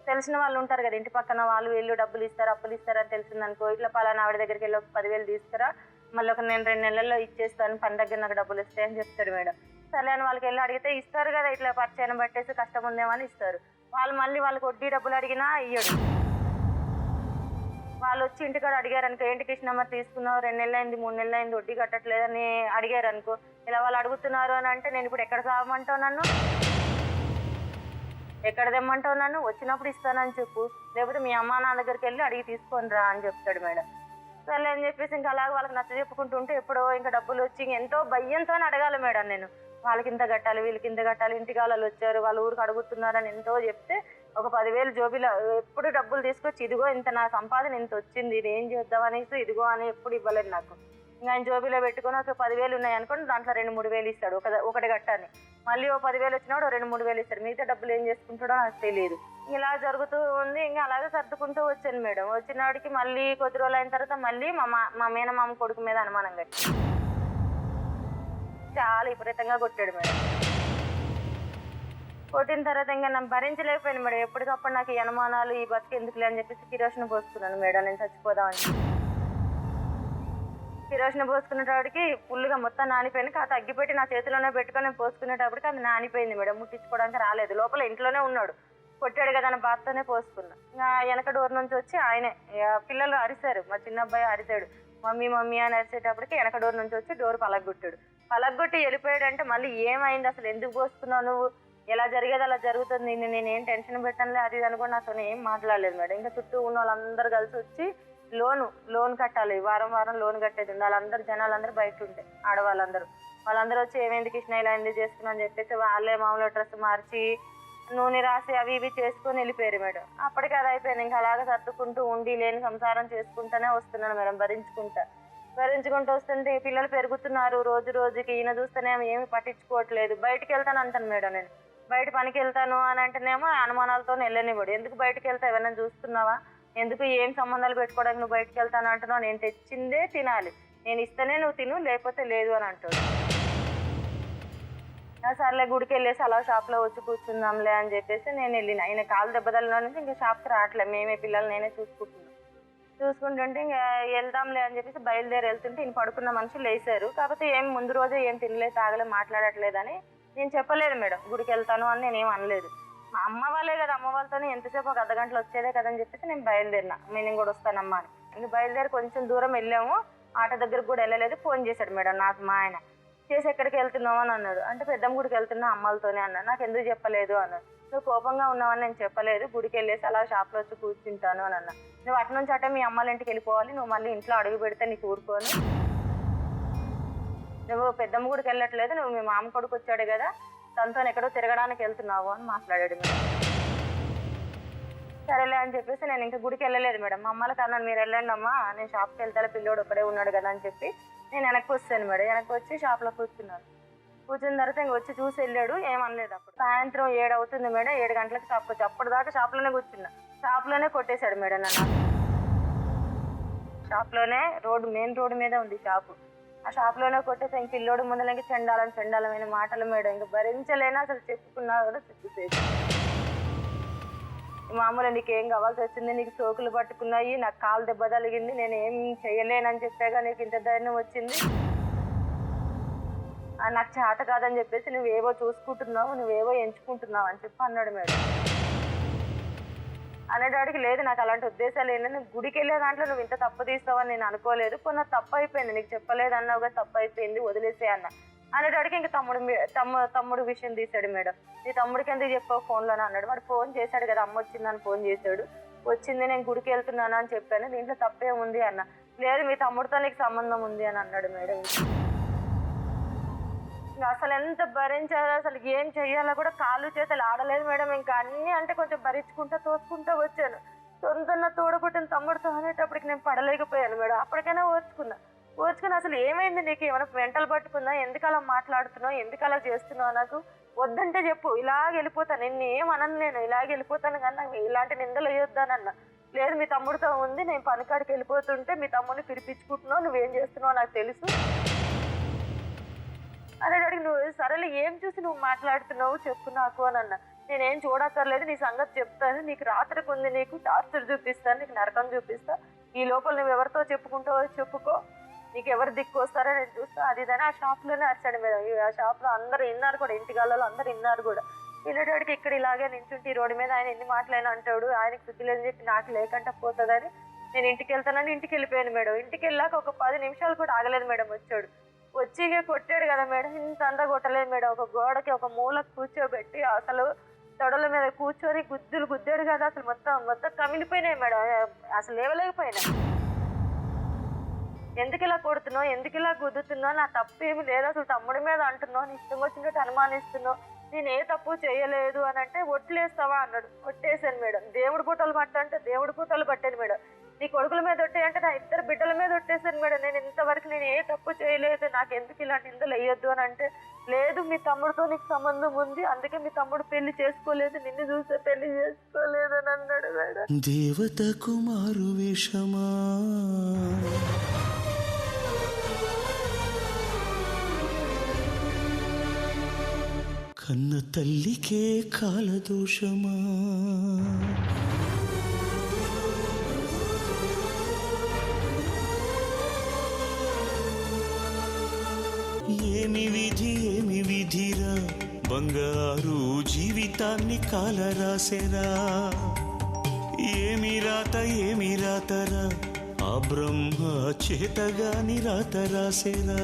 తెలిసిన వాళ్ళు ఉంటారు కదా ఇంటి పక్కన, వాళ్ళు వీళ్ళు డబ్బులు ఇస్తారు అప్పులు ఇస్తారని తెలిసిందనుకో, ఇట్లా పలానా ఆవిడ దగ్గరికి వెళ్ళి ఒక 10,000 తీసుకురా, మళ్ళీ నేను 2 నెలల్లో ఇచ్చేస్తాను, పని దగ్గర నాకు డబ్బులు ఇస్తాయని చెప్తాడు మేడం. సరే అని వాళ్ళకి వెళ్ళి అడిగితే ఇస్తారు కదా, ఇట్లా పరిచయం పట్టేసి కష్టం ఉందేమని ఇస్తారు. వాళ్ళు మళ్ళీ వాళ్ళకి వడ్డీ డబ్బులు అడిగినా ఇయ్యడు. వాళ్ళు వచ్చి ఇంటికాడ అడిగారు అనుకో, ఏంటి కృష్ణమ్మ తీసుకున్నావు, 2 నెలలైంది 3 నెలలైంది వడ్డీ కట్టట్లేదని అడిగారు అనుకో, ఇలా వాళ్ళు అడుగుతున్నారు అని అంటే నేను ఇప్పుడు ఎక్కడ సాగమంటావు, నన్ను ఎక్కడ తెమ్మంటావు, నన్ను వచ్చినప్పుడు ఇస్తానని చెప్పు, లేకపోతే మీ అమ్మా నాన్న దగ్గరికి వెళ్ళి అడిగి తీసుకొని రా అని చెప్తాడు మేడం. సరే అని చెప్పేసి ఇంకా అలాగే వాళ్ళకి నచ్చ చెప్పుకుంటుంటే ఎప్పుడో ఇంకా డబ్బులు వచ్చి ఎంతో భయంతో అడగాలి మేడం నేను, వాళ్ళకి ఇంత కట్టాలి వీళ్ళకి ఇంత కట్టాలి, ఇంటికి వాళ్ళు వచ్చారు వాళ్ళ ఊరికి అడుగుతున్నారని ఎంతో చెప్తే ఒక 10,000 జోబీలో ఎప్పుడు డబ్బులు తీసుకొచ్చి ఇదిగో ఇంత నా సంపాదన ఇంత వచ్చింది, ఇది ఏం చేద్దామనేసి ఇదిగో అని ఎప్పుడు ఇవ్వలేదు నాకు. ఇంకా ఆయన జోబీలో పెట్టుకుని ఒక 10,000 ఉన్నాయి అనుకోండి, దాంట్లో 2-3 ఇస్తాడు, ఒకటి గట్టాన్ని. మళ్ళీ ఓ 10,000 వచ్చినాడు 2-3 ఇస్తాడు, మిగతా డబ్బులు ఏం చేసుకుంటాడో నాకు తెలియదు. ఇలా జరుగుతూ ఉంది. ఇంకా అలాగే సర్దుకుంటూ వచ్చాను మేడం. వచ్చినాడికి మళ్ళీ కొద్ది రోజులు అయిన తర్వాత మళ్ళీ మా మేనమామ కొడుకు మీద అనుమానం కట్టి చాలా విపరీతంగా కొట్టాడు మేడం. కొట్టిన తర్వాత ఇంకా నేను భరించలేకపోయాను మేడం. ఎప్పటికప్పుడు నాకు ఈ అనుమానాలు ఈ బతికి ఎందుకులే అని చెప్పేసి కిరోసిన్ పోసుకున్నాను మేడం, నేను చచ్చిపోదామని. కిరోసిన్ పోసుకునేటప్పటికి ఫుల్గా మొత్తం నానిపోయింది. కాదు అగ్గిపెట్టి నా చేతిలోనే పెట్టుకొని నేను పోసుకునేటప్పటికి అది నానిపోయింది మేడం. ముట్టించుకోవడానికి రాలేదు, లోపల ఇంట్లోనే ఉన్నాడు. కొట్టాడు కదా అని బాధతోనే పోసుకున్నా. ఇంకా వెనక డోర్ నుంచి వచ్చి ఆయనే పిల్లలు అరిశారు, మా చిన్న అబ్బాయి అరిశాడు, మమ్మీ మమ్మీ అని అరిసేటప్పటికి వెనక డోర్ నుంచి వచ్చి డోర్ పలగొట్టాడు. పలగొట్టి వెళ్ళిపోయాడు. అంటే మళ్ళీ ఏమైంది అసలు, ఎందుకు పోసుకున్నావు నువ్వు, ఎలా జరిగేది అలా జరుగుతుంది, నేనేం టెన్షన్ పెట్టనులే అది అనుకోని నాతో ఏం మాట్లాడలేదు మేడం. ఇంకా చుట్టూ ఉన్న వాళ్ళందరూ కలిసి వచ్చి లోన్ కట్టాలి, వారం లోన్ కట్టేది ఉంది. వాళ్ళందరూ జనాలందరూ బయట ఉంటే వాళ్ళందరూ వచ్చి ఏమైంది కృష్ణ ఇలా ఎందుకు చేసుకున్నా అని చెప్పేసి వాళ్ళే మామూలు డ్రెస్ మార్చి నూనె రాసి అవి ఇవి చేసుకొని వెళ్ళిపోయారు మేడం. అప్పటికి అది అయిపోయింది. ఇంకా అలాగే సర్దుకుంటూ ఉండి లేని సంసారం చేసుకుంటూనే వస్తున్నాను మేడం, భరించుకుంటూ వస్తుంటే పిల్లలు పెరుగుతున్నారు రోజు రోజుకి. ఈయన చూస్తేనేమో ఏమి పట్టించుకోవట్లేదు. బయటికి వెళ్తాను అంటాను మేడం, నేను బయట పనికి వెళ్తాను అని అంటేనేమో అనుమానాలతో వెళ్ళనివ్వడు. ఎందుకు బయటకు వెళ్తా, ఎవరైనా చూస్తున్నావా, ఎందుకు ఏం సంబంధాలు పెట్టుకోవడానికి నువ్వు బయటకు వెళ్తాను అంటున్నావు, నేను తెచ్చిందే తినాలి, నేను ఇస్తేనే నువ్వు తిను లేకపోతే లేదు అని అంటాడు. సర్లే గుడికి వెళ్ళేసి అలా షాప్లో వచ్చి కూర్చుందాంలే అని చెప్పేసి నేను వెళ్ళిన. ఆయన కాలు దెబ్బతల్లో నుంచి ఇంకా షాప్కి రావట్లే, మేమే పిల్లలు నేనే చూసుకుంటుంటే ఇంకా వెళ్దాంలే అని చెప్పేసి బయలుదేరి వెళ్తుంటే ఈయన పడుకున్న మనుషులు లేచారు. కాకపోతే ఏం ముందు రోజే ఏం తినలేదు తాగలే మాట్లాడట్లేదని నేను చెప్పలేదు మేడం, గుడికి వెళ్తాను అని నేనేం అనలేదు. మా అమ్మ వాళ్ళే కదా, అమ్మ వాళ్ళతోనే ఎంతసేపు ఒక అర్ధగంటలో వచ్చేదే కదని చెప్పేసి నేను బయలుదేరిన, నేను కూడా వస్తానమ్మా అని. ఇంక బయలుదేరి కొంచెం దూరం వెళ్ళాము, ఆటో దగ్గరకు కూడా వెళ్ళలేదు. ఫోన్ చేశాడు మేడం నాకు మా ఆయన, చేసి ఎక్కడికి వెళ్తున్నావు అని అన్నాడు. అంటే పెద్దమ్మ గుడికి వెళ్తున్నా అమ్మలతోనే అన్నాడు. నాకు ఎందుకు చెప్పలేదు అన్నాడు. నువ్వు కోపంగా ఉన్నావని నేను చెప్పలేదు, గుడికి వెళ్ళేసి అలా షాప్లో వచ్చి కూర్చుంటాను అని అన్నా. నువ్వు అటు నుంచి అటే మీ అమ్మల ఇంటికి వెళ్ళిపోవాలి, నువ్వు మళ్ళీ ఇంట్లో అడుగు పెడితే నీకు ఊరుకోను, నువ్వు పెద్దమ్మ గుడికి వెళ్ళట్లేదు, నువ్వు మీ మామ కొడుకు వచ్చాడు కదా తనతో ఎక్కడో తిరగడానికి వెళ్తున్నావు అని మాట్లాడాడు మేడం. సరేలే అని చెప్పేసి నేను ఇంకా గుడికి వెళ్ళలేదు మేడం. మా అమ్మలకి అన్నాను మీరు వెళ్ళండి అమ్మా, నేను షాప్కి వెళ్తా, పిల్లోడు ఒక్కడే ఉన్నాడు కదా అని చెప్పి నేను వెనక్కి వస్తాను మేడం. వెనక్కి వచ్చి షాప్లో కూర్చున్నాను. కూర్చున్న తర్వాత ఇంక వచ్చి చూసి వెళ్ళాడు, ఏమనలేదు. అప్పుడు సాయంత్రం 7 అవుతుంది మేడం, 7 గంటలకు షాప్కి వచ్చి అప్పటిదాకా షాప్లోనే కూర్చున్నా. షాప్లోనే కొట్టేశాడు మేడం నన్ను. షాప్లోనే మెయిన్ రోడ్డు మీద ఉంది షాపు, ఆ షాప్లోనే కొట్టేసి ఇంక పిల్లోడు ముందలకి చండాలమైన మాటలు మేడం. ఇంకా భరించలేనా అసలు, చెప్పుకున్నా కూడా చెప్పుసేది. మామూలు నీకేం కావాల్సి వచ్చింది, నీకు సోకులు పట్టుకున్నాయి, నాకు కాలు దెబ్బ తగిలింది, నేను ఏం చేయలేనని చెప్పాగా నీకు ఇంత ధైర్యం వచ్చింది, నాకు చేత కాదని చెప్పేసి నువ్వేవో చూసుకుంటున్నావు, నువ్వేవో ఎంచుకుంటున్నావు అని చెప్పి అన్నాడు మేడం. అనేటాడికి లేదు నాకు అలాంటి ఉద్దేశాలు ఏంటంటే నువ్వు గుడికి వెళ్ళే దాంట్లో నువ్వు ఇంత తప్పు తీస్తావని నేను అనుకోలేదు, కొన్న తప్పు అయిపోయింది, నీకు చెప్పలేదు అన్నావు కదా తప్పు అయిపోయింది వదిలేసే అన్న. అనేటాడికి ఇంకా తమ్ముడు విషయం తీశాడు మేడం. నీ తమ్ముడికి ఎందుకు చెప్పావు ఫోన్లోనే అన్నాడు. వాడు ఫోన్ చేశాడు కదా, అమ్మ వచ్చిందని ఫోన్ చేశాడు, వచ్చింది నేను గుడికి వెళ్తున్నాను అని చెప్పాను, దీంట్లో తప్పే ఉంది అన్న. లేదు మీ తమ్ముడితో నీకు సంబంధం ఉంది అని అన్నాడు మేడం. ఇంకా అసలు ఎంత భరించాలో, అసలు ఏం చెయ్యాలో కూడా కాళ్ళు చేతులు ఆడలేదు మేడం. ఇంకా అన్నీ అంటే కొంచెం భరించుకుంటా తోసుకుంటూ వచ్చాను. సొంత తోడబుట్టిన తమ్ముడితో అనేటప్పటికి నేను పడలేకపోయాను మేడం. అప్పటికైనా ఓర్చుకుని అసలు ఏమైంది, నీకు ఏమైనా వెంటలు పట్టుకుందా, ఎందుకు అలా మాట్లాడుతున్నావు, ఎందుకు అలా చేస్తున్నావు, నాకు వద్దంటే చెప్పు, ఇలాగ వెళ్ళిపోతాను, నిన్ను ఏమనను, నేను ఇలాగ వెళ్ళిపోతాను కానీ నాకు ఇలాంటి నిందలు వేయొద్దానన్నా. లేదు మీ తమ్ముడితో ఉంది, నేను పనికాడికి వెళ్ళిపోతుంటే మీ తమ్ముడిని పిలిపించుకుంటున్నావు, నువ్వేం చేస్తున్నావు నాకు తెలుసు అనేటడికి, నువ్వు సరేలే ఏం చూసి నువ్వు మాట్లాడుతున్నావు చెప్పు నాకు అని అన్నా. నేనేం చూడక్కర్లేదు, నీ సంగతి చెప్తాను, నీకు రాత్రికి ఉంది, నీకు టార్చర్ చూపిస్తాను, నీకు నరకం చూపిస్తా, ఈ లోపల నువ్వు ఎవరితో చెప్పుకుంటావో చెప్పుకో, నీకు ఎవరు దిక్కు వస్తారో నేను చూస్తా, అది ఇదని ఆ షాప్లోనే అరిచాడు మేడం. ఆ షాప్లో అందరూ విన్నారు కూడా, ఇంటికాలలో అందరూ విన్నారు కూడా. వినేటోడికి ఇక్కడ ఇలాగే నించుంటే ఈ రోడ్డు మీద ఆయన ఎన్ని మాటలైనా అంటాడు, ఆయనకి శుద్ధి లేదని చెప్పి నాకు లేకుండా పోతుందని నేను ఇంటికి వెళ్తానని ఇంటికి వెళ్ళిపోయాను మేడం. ఇంటికి వెళ్ళాక ఒక 10 నిమిషాలు కూడా ఆగలేదు మేడం. వచ్చి కొట్టాడు కదా మేడం, ఇంత అంతా కొట్టలేదు మేడం. ఒక గోడకి ఒక మూలకు కూర్చోబెట్టి అసలు తొడల మీద కూర్చొని గుద్దాడు కదా, అసలు మొత్తం కమిలిపోయినాయి మేడం. అసలు లేవలేకపోయినా. ఎందుకు ఇలా కొడుతున్నావు, ఎందుకు ఇలా గుద్దుతున్నావు, నా తప్పు ఏమి లేదు, అసలు తమ్ముడి మీద అంటున్నావు, నీ ఇష్టం వచ్చినట్టు అనుమానిస్తున్నావు, నేను ఏ తప్పు చేయలేదు అని అంటే ఒట్లేస్తావా అన్నాడు. ఒట్టేసాను మేడం. దేవుడి పూటలు పట్టంటే దేవుడి పూటలు పట్టాను మేడం. నీ కొడుకుల మీద ఒట్టేయంటే నా 2 బిడ్డల మీద ఒట్టేసాను మేడం. నేను ఇంతవరకు నేను ఏ తప్పు చేయలేదు, నాకు ఎందుకు ఇలాంటి నిందలు వేయొద్దు అని అంటే, లేదు మీ తమ్ముడితో నీకు సంబంధం ఉంది, అందుకే మీ తమ్ముడు పెళ్లి చేసుకోలేదు, నిన్ను చూసే పెళ్లి చేసుకోలేదు అని అన్నాడు మేడం. దేవత కుమారు వేషమా కన్న తల్లికే కాలదోషమా ఏమి విధిరా బంగారు జీవితాన్ని కాలరాసెరా ఏమి రాతరా ఆ బ్రహ్మ చేతగాని రాత రాసెరా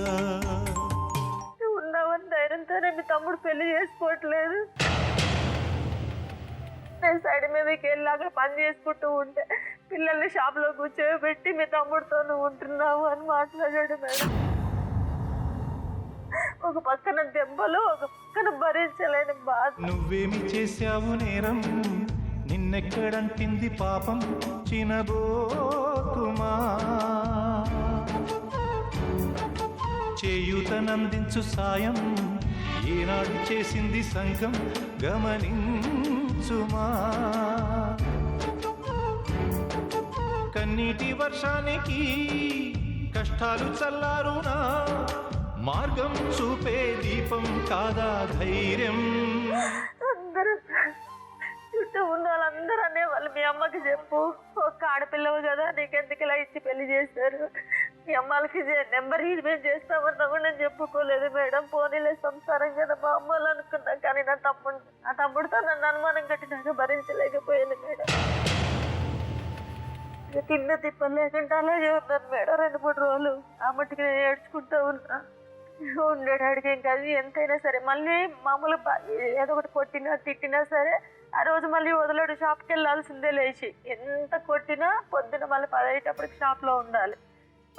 ఉన్నవని ధైర్యంతోనే మీ తమ్ముడు పెళ్లి చేసుకోవట్లేదు. నేను సైడ్ మీదకి వెళ్ళాక పని చేసుకుంటూ ఉంటే పిల్లల్ని షాప్లో కూర్చోబెట్టి మీ తమ్ముడితో నువ్వు ఉంటున్నావు అని మాట్లాడాడు మేడం. ఒక పక్కన దెబ్బలు, ఒక పక్కన భరించలేని బాధ. నువ్వేమి చేశావు నేరం, నిన్నెక్కడంటింది పాపం చినబోతుమా, చేయూతనందించు సాయం ఏనాడు చేసింది సంఘం గమనించుమా, కన్నీటి వర్షానికి కష్టాలు చల్లారునా, మార్గం చూపే దీపం కాదా ధైర్యం. అందరూ చుట్టూ ఉన్న వాళ్ళందరూ అనేవాళ్ళు, మీ అమ్మకి చెప్పు, ఒక్క ఆడపిల్లవు కదా నీకెందుకు ఇలా ఇచ్చి పెళ్లి చేశారు, మీ అమ్మాలకి నెంబర్ మేము చేస్తామన్నా కూడా నేను చెప్పుకోలేదు మేడం. పోనీలే సంసారం కదా మా అమ్మలు అనుకున్నా, కానీ నా తమ్ముడితో నన్ను అనుమానం కట్టినాక భరించలేకపోయాను మేడం. తిన్న తిప్పలు లేకుండా అలాగే ఉన్నాను మేడం 2-3 రోజులు. ఆ మట్టుకు నేను ఏడ్చుకుంటూ ఉన్నా ఉండేటాడికి. ఇంకా అది ఎంతైనా సరే మళ్ళీ మామూలు ఏదో ఒకటి కొట్టినా తిట్టినా సరే ఆ రోజు మళ్ళీ వదలడు, షాప్కి వెళ్ళాల్సిందే లేచి. ఎంత కొట్టినా పొద్దున మళ్ళీ 10 అయ్యేటప్పటికి షాప్లో ఉండాలి.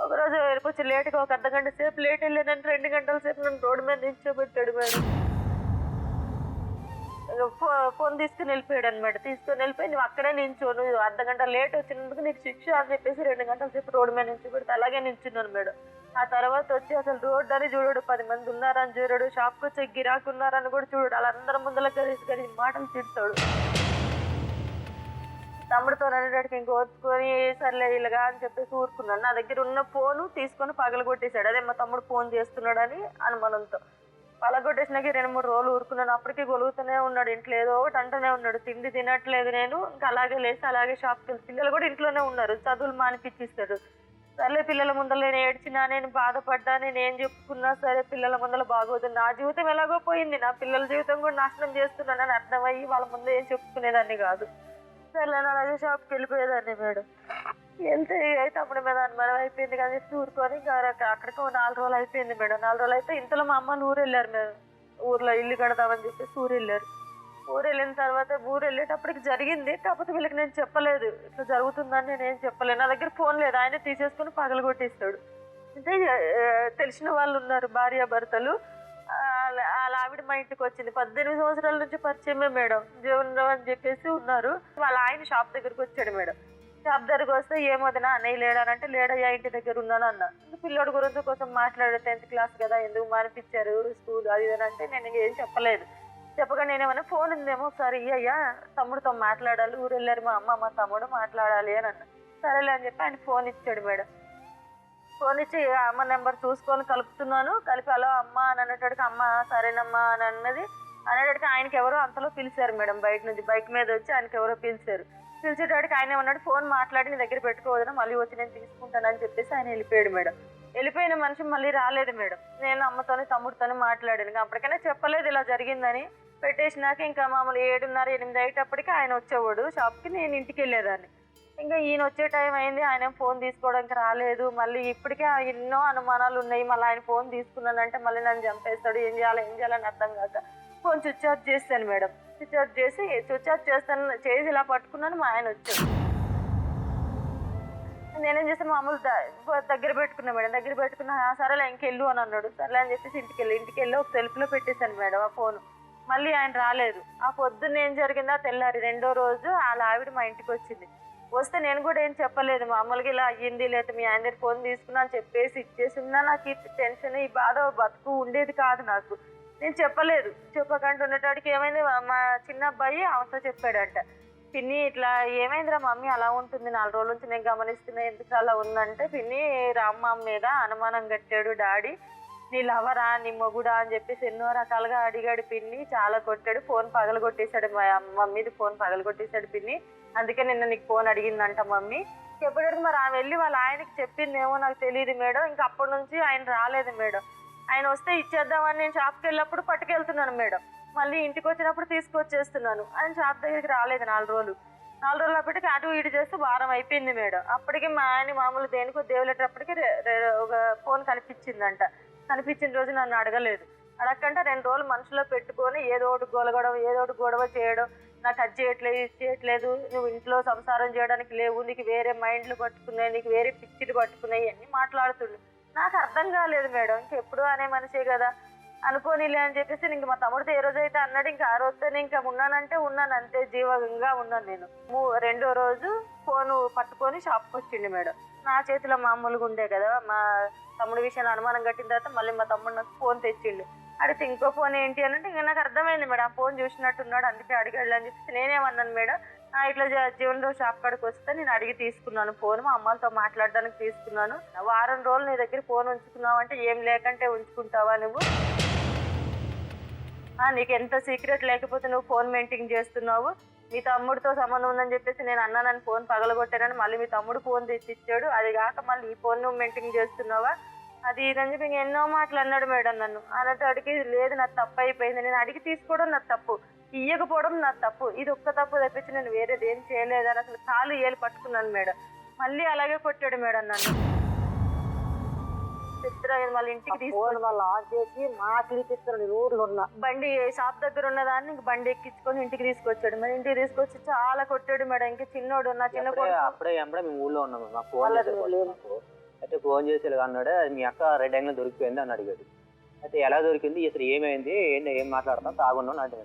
ఒకరోజు కొంచెం లేట్గా ఒక అర్ధగంట సేపు లేట్ వెళ్ళానంటే 2 గంటల సేపు నన్ను రోడ్డు మీద నిల్చోబెట్టాడు మేడం. ఫోన్ తీసుకుని వెళ్ళిపోయాడు అనమాట. తీసుకుని వెళ్ళిపోయి నువ్వు అక్కడే నిల్చో, నువ్వు అర్ధగంట లేట్ వచ్చినందుకు నీకు శిక్ష అని చెప్పేసి 2 గంటల సేపు రోడ్డు మీద నిల్చోబెడితే అలాగే నిల్చున్నాను మేడం. ఆ తర్వాత వచ్చి అసలు రోడ్డు అని చూడడు, 10 మంది ఉన్నారని చూడడు, షాప్కి వచ్చే గిరాకు ఉన్నారని కూడా చూడడు, వాళ్ళందరి ముందర కలిసి మాటలు తిడతాడు. తమ్ముడితో అనేటడికి ఇంక ఓర్చుకొని సర్లే ఇలాగా అని చెప్పేసి ఊరుకున్నాను. నా దగ్గర ఉన్న ఫోను తీసుకొని పగలగొట్టేశాడు. అదే మా తమ్ముడు ఫోన్ చేస్తున్నాడని అనుమానంతో పగలగొట్టేసినాక 2-3 రోజులు ఊరుకున్నాను. అప్పటికీ గొలుగుతూనే ఉన్నాడు, ఇంట్లో ఏదో ఒకటి అంటూనే ఉన్నాడు. తిండి తినట్లేదు నేను, ఇంకా అలాగే లేసి అలాగే షాప్కి వెళ్ళి, పిల్లలు కూడా ఇంట్లోనే ఉన్నారు, చదువులు మానిపించిస్తాడు. సర్లే పిల్లల ముందర నేను ఏడ్చినా, నేను బాధపడ్డా, నేను ఏం చెప్పుకున్నా సరే పిల్లల ముందర బాగోదు, నా జీవితం ఎలాగో పోయింది, నా పిల్లల జీవితం కూడా నాశనం చేస్తున్నానని అర్థమయ్యి వాళ్ళ ముందు ఏం చెప్పుకునేదాన్ని కాదు. సర్లే అలాగే షాప్కి వెళ్ళిపోయేదాన్ని మేడం. వెళ్తే అయితే అప్పుడు మీద అనుమానం అయిపోయింది కానీ ఊరుకొని అక్కడికి 4 రోజులు అయిపోయింది మేడం. 4 రోజులు అయితే ఇంతలో మా అమ్మలు ఊరు వెళ్ళారు మేడం. ఊర్లో ఇల్లు కడదామని చెప్పేసి ఊరు వెళ్ళారు. ఊరు వెళ్ళిన తర్వాత ఊరు వెళ్ళేటప్పటికి జరిగింది, కాకపోతే వీళ్ళకి నేను చెప్పలేదు, ఇట్లా జరుగుతుందని నేనేం చెప్పలేదు. నా దగ్గర ఫోన్ లేదు, ఆయన తీసేసుకుని పగలగొట్టేస్తాడు. అంటే తెలిసిన వాళ్ళు ఉన్నారు భార్యాభర్తలు, వాళ్ళ ఆవిడ మా ఇంటికి వచ్చింది. 18 సంవత్సరాల నుంచి పరిచయమే మేడం, జీవనరావు అని చెప్పేసి ఉన్నారు. వాళ్ళ ఆయన షాప్ దగ్గరికి వచ్చాడు మేడం. షాప్ దగ్గరికి వస్తే ఏమొదినా అన్నయ్య లేడానంటే, లేడయ్యా ఇంటి దగ్గర ఉన్నాను అన్న. పిల్లోడి గురించి కొంచెం మాట్లాడాడు, 10th క్లాస్ కదా ఎందుకు మానిపించారు స్కూల్ అది ఇది అంటే నేను ఏం చెప్పలేదు. చెప్పగా నేనేమన్నా ఫోన్ ఉందేమో ఒకసారి ఇయ్యయ్యా తమ్ముడితో మాట్లాడాలి, ఊరు వెళ్ళారు మా అమ్మ మా తమ్ముడు మాట్లాడాలి అని అన్న. సరేలే అని చెప్పి ఆయన ఫోన్ ఇచ్చాడు మేడం. ఫోన్ ఇచ్చి అమ్మ నెంబర్ చూసుకొని కలుపుతున్నాను, కలిపి హలో అమ్మ అని అనేటడికి అమ్మ సరేనమ్మా అని అన్నది. అనేటడికి ఆయనకి ఎవరో అంతలో పిలిచారు మేడం, బయట నుంచి బైక్ మీద వచ్చి ఆయనకి ఎవరో పిలిచారు. పిలిచేటడికి ఆయన ఏమన్నాడు, ఫోన్ మాట్లాడి నీ దగ్గర పెట్టుకోవద్దు, మళ్ళీ వచ్చి నేను తీసుకుంటానని చెప్పేసి ఆయన వెళ్ళిపోయాడు మేడం. వెళ్ళిపోయిన మనిషి మళ్ళీ రాలేదు మేడం. నేను అమ్మతోని తమ్ముడితోని మాట్లాడాను, అప్పటికైనా చెప్పలేదు ఇలా జరిగిందని. పెట్టేసినాక ఇంకా మామూలు 7:30 8 అయ్యేటప్పటికి ఆయన వచ్చేవాడు షాప్కి, నేను ఇంటికి వెళ్ళేదాన్ని. ఇంకా ఈయన వచ్చే టైం అయింది, ఆయన ఫోన్ తీసుకోవడానికి రాలేదు. మళ్ళీ ఇప్పటికే ఎన్నో అనుమానాలు ఉన్నాయి, మళ్ళీ ఆయన ఫోన్ తీసుకున్నానంటే మళ్ళీ నన్ను చంపేస్తాడు, ఏం చేయాలని అర్థం కాక ఫోన్ స్విచ్ ఆఫ్ చేస్తాను మేడం. స్విచ్ ఆఫ్ చేసి ఇలా పట్టుకున్నాను, మా ఆయన వచ్చాడు. నేనేం చేస్తాను మామూలు దగ్గర పెట్టుకున్నా మేడం. దగ్గర పెట్టుకున్నా సరేలే ఇంకెళ్ళు అని అన్నాడు. సరేలే అని చెప్పేసి ఇంటికి వెళ్ళి ఒక సెల్ఫ్లో పెట్టేశాను మేడం ఆ ఫోను. మళ్ళీ ఆయన రాలేదు. ఆ పొద్దున్న ఏం జరిగిందో తెల్లారి 2వ రోజు వాళ్ళ ఆవిడ మా ఇంటికి వచ్చింది. వస్తే నేను కూడా ఏం చెప్పలేదు, మామూలుగా ఇలా అయ్యింది లేదా మీ ఆయన దగ్గర ఫోన్ తీసుకున్నా అని చెప్పేసి ఇచ్చేసి ఉన్నా. నాకు ఈ టెన్షన్ ఈ బాధ బతుకు ఉండేది కాదు నాకు. నేను చెప్పలేదు. చెప్పకుండా ఉండేటాడికి ఏమైంది, మా చిన్న అబ్బాయి ఆమెతో చెప్పాడంట, పిన్ని ఇట్లా ఏమైందిరా మమ్మీ అలా ఉంటుంది, 4 రోజుల నుంచి నేను గమనిస్తున్నా ఎందుకు అలా ఉందంటే, పిన్ని రామ్మ మీద అనుమానం కట్టాడు డాడీ, నీ లవరా నీ మొగుడా అని చెప్పేసి ఎన్నో రకాలుగా అడిగాడు పిన్ని, చాలా కొట్టాడు, ఫోన్ పగలగొట్టేశాడు, మా మమ్మీది ఫోన్ పగలగొట్టేశాడు పిన్ని, అందుకే నిన్న నీకు ఫోన్ అడిగిందంట మమ్మీ. చెప్పేటప్పుడు మరి ఆమె వెళ్ళి వాళ్ళ ఆయనకి చెప్పిందేమో నాకు తెలియదు మేడం. ఇంకా అప్పటి నుంచి ఆయన రాలేదు మేడం. ఆయన వస్తే ఇచ్చేద్దామని నేను షాప్కి వెళ్ళినప్పుడు పట్టుకెళ్తున్నాను మేడం, మళ్ళీ ఇంటికి వచ్చినప్పుడు తీసుకొచ్చేస్తున్నాను. ఆయన షాప్ దగ్గరికి రాలేదు 4 రోజులు. 4 రోజులు అప్పటికి అటు ఇటు చేస్తే వారం అయిపోయింది మేడం. అప్పటికి మా ఆయన మామూలు దేనికో దేవులెట్టప్పటికి ఒక ఫోన్ కనిపించిందంట. కనిపించిన రోజు నన్ను అడగలేదు. అడగకంటే 2 రోజులు మనసులో పెట్టుకొని ఏదో ఒకటి గొడవ చేయడం, నాకు అది చేయట్లేదు ఇది చేయట్లేదు, నువ్వు ఇంట్లో సంసారం చేయడానికి లేవు, నీకు వేరే మైండ్లు పట్టుకున్నాయి, నీకు వేరే పిచ్చిలు పట్టుకున్నాయి అన్నీ మాట్లాడుతుండు. నాకు అర్థం కాలేదు మేడం. ఇంకెప్పుడు అనే మనిషే కదా అనుకోనిలే అని చెప్పేసి ఇంక మా తమ్ముడితో ఏ రోజైతే అన్నాడు, ఇంకా ఆ రోజుతోనే ఇంకా ఉన్నానంటే ఉన్నాను, అంతే జీవంగా ఉన్నాను నేను. 2వ రోజు ఫోను పట్టుకొని షాప్కి వచ్చిండు మేడం. నా చేతిలో మామూలుగా ఉండే కదా, మా తమ్ముడి విషయంలో అనుమానం కట్టిన తర్వాత మళ్ళీ మా తమ్ముడు నాకు ఫోన్ తెచ్చిండు. అడిగితే ఇంకో ఫోన్ ఏంటి అని అంటే, ఇంకా నాకు అర్థమైంది మేడం, ఆ ఫోన్ చూసినట్టున్నాడు అందుకే అడిగాడు అని చెప్పేసి నేనేమన్నాను మేడం, ఇట్లా జీవనరావు షాప్ కాడికి వస్తే నేను అడిగి తీసుకున్నాను ఫోన్, మా అమ్మలతో మాట్లాడడానికి తీసుకున్నాను. వారం రోజులు నీ దగ్గర ఫోన్ ఉంచుకున్నావు అంటే ఏం లేకంటే ఉంచుకుంటావా నువ్వు, నీకు ఎంత సీక్రెట్ లేకపోతే నువ్వు ఫోన్ మెయింటైన్ చేస్తున్నావు, మీ తమ్ముడితో సంబంధం ఉందని చెప్పేసి నేను అన్నానని ఫోన్ పగలగొట్టానని మళ్ళీ మీ తమ్ముడు ఫోన్ తెచ్చిచ్చాడు, అది కాక మళ్ళీ ఈ ఫోన్ నువ్వు మెయింటైన్ చేస్తున్నావా అది ఇదని చెప్పి ఎన్నో మాటలు అన్నాడు మేడం. నన్ను అన్నట్టు లేదు నాకు తప్పు అయిపోయింది, నేను అడిగి తీసుకోవడం నాకు తప్పు, ఇయ్యకపోవడం నాకు తప్పు, ఇది ఒక్క తప్పు తప్పించి నేను వేరేది ఏం చేయలేదని అసలు కాలు ఏలు పట్టుకున్నాను మేడం. మళ్ళీ అలాగే కొట్టాడు మేడం నన్ను. వాళ్ళ ఇంటికి తీసుకొని వాళ్ళు ఆన్ చేసి మాట్లాడిపిస్తాడు, ఊర్లో ఉన్న బండి షాప్ దగ్గర ఉన్నదాన్ని ఇంక బండి ఎక్కించుకొని ఇంటికి తీసుకొచ్చాడు. మరి ఇంటికి తీసుకొచ్చి చాలా కొట్టాడు మేడం. ఇంకా చిన్నోడు నా చిన్న అప్పుడే మేము ఊళ్ళో ఉన్నాము, మాకు ఫోన్ అయితే ఫోన్ చేసి ఇలా అన్నాడు, మీ అక్క రెడ్ యాంగిల్ దొరికిపోయింది అని అడిగాడు. అయితే ఎలా దొరికింది అసలు ఏమైంది ఏం మాట్లాడతాం తాగున్నాను అంటే,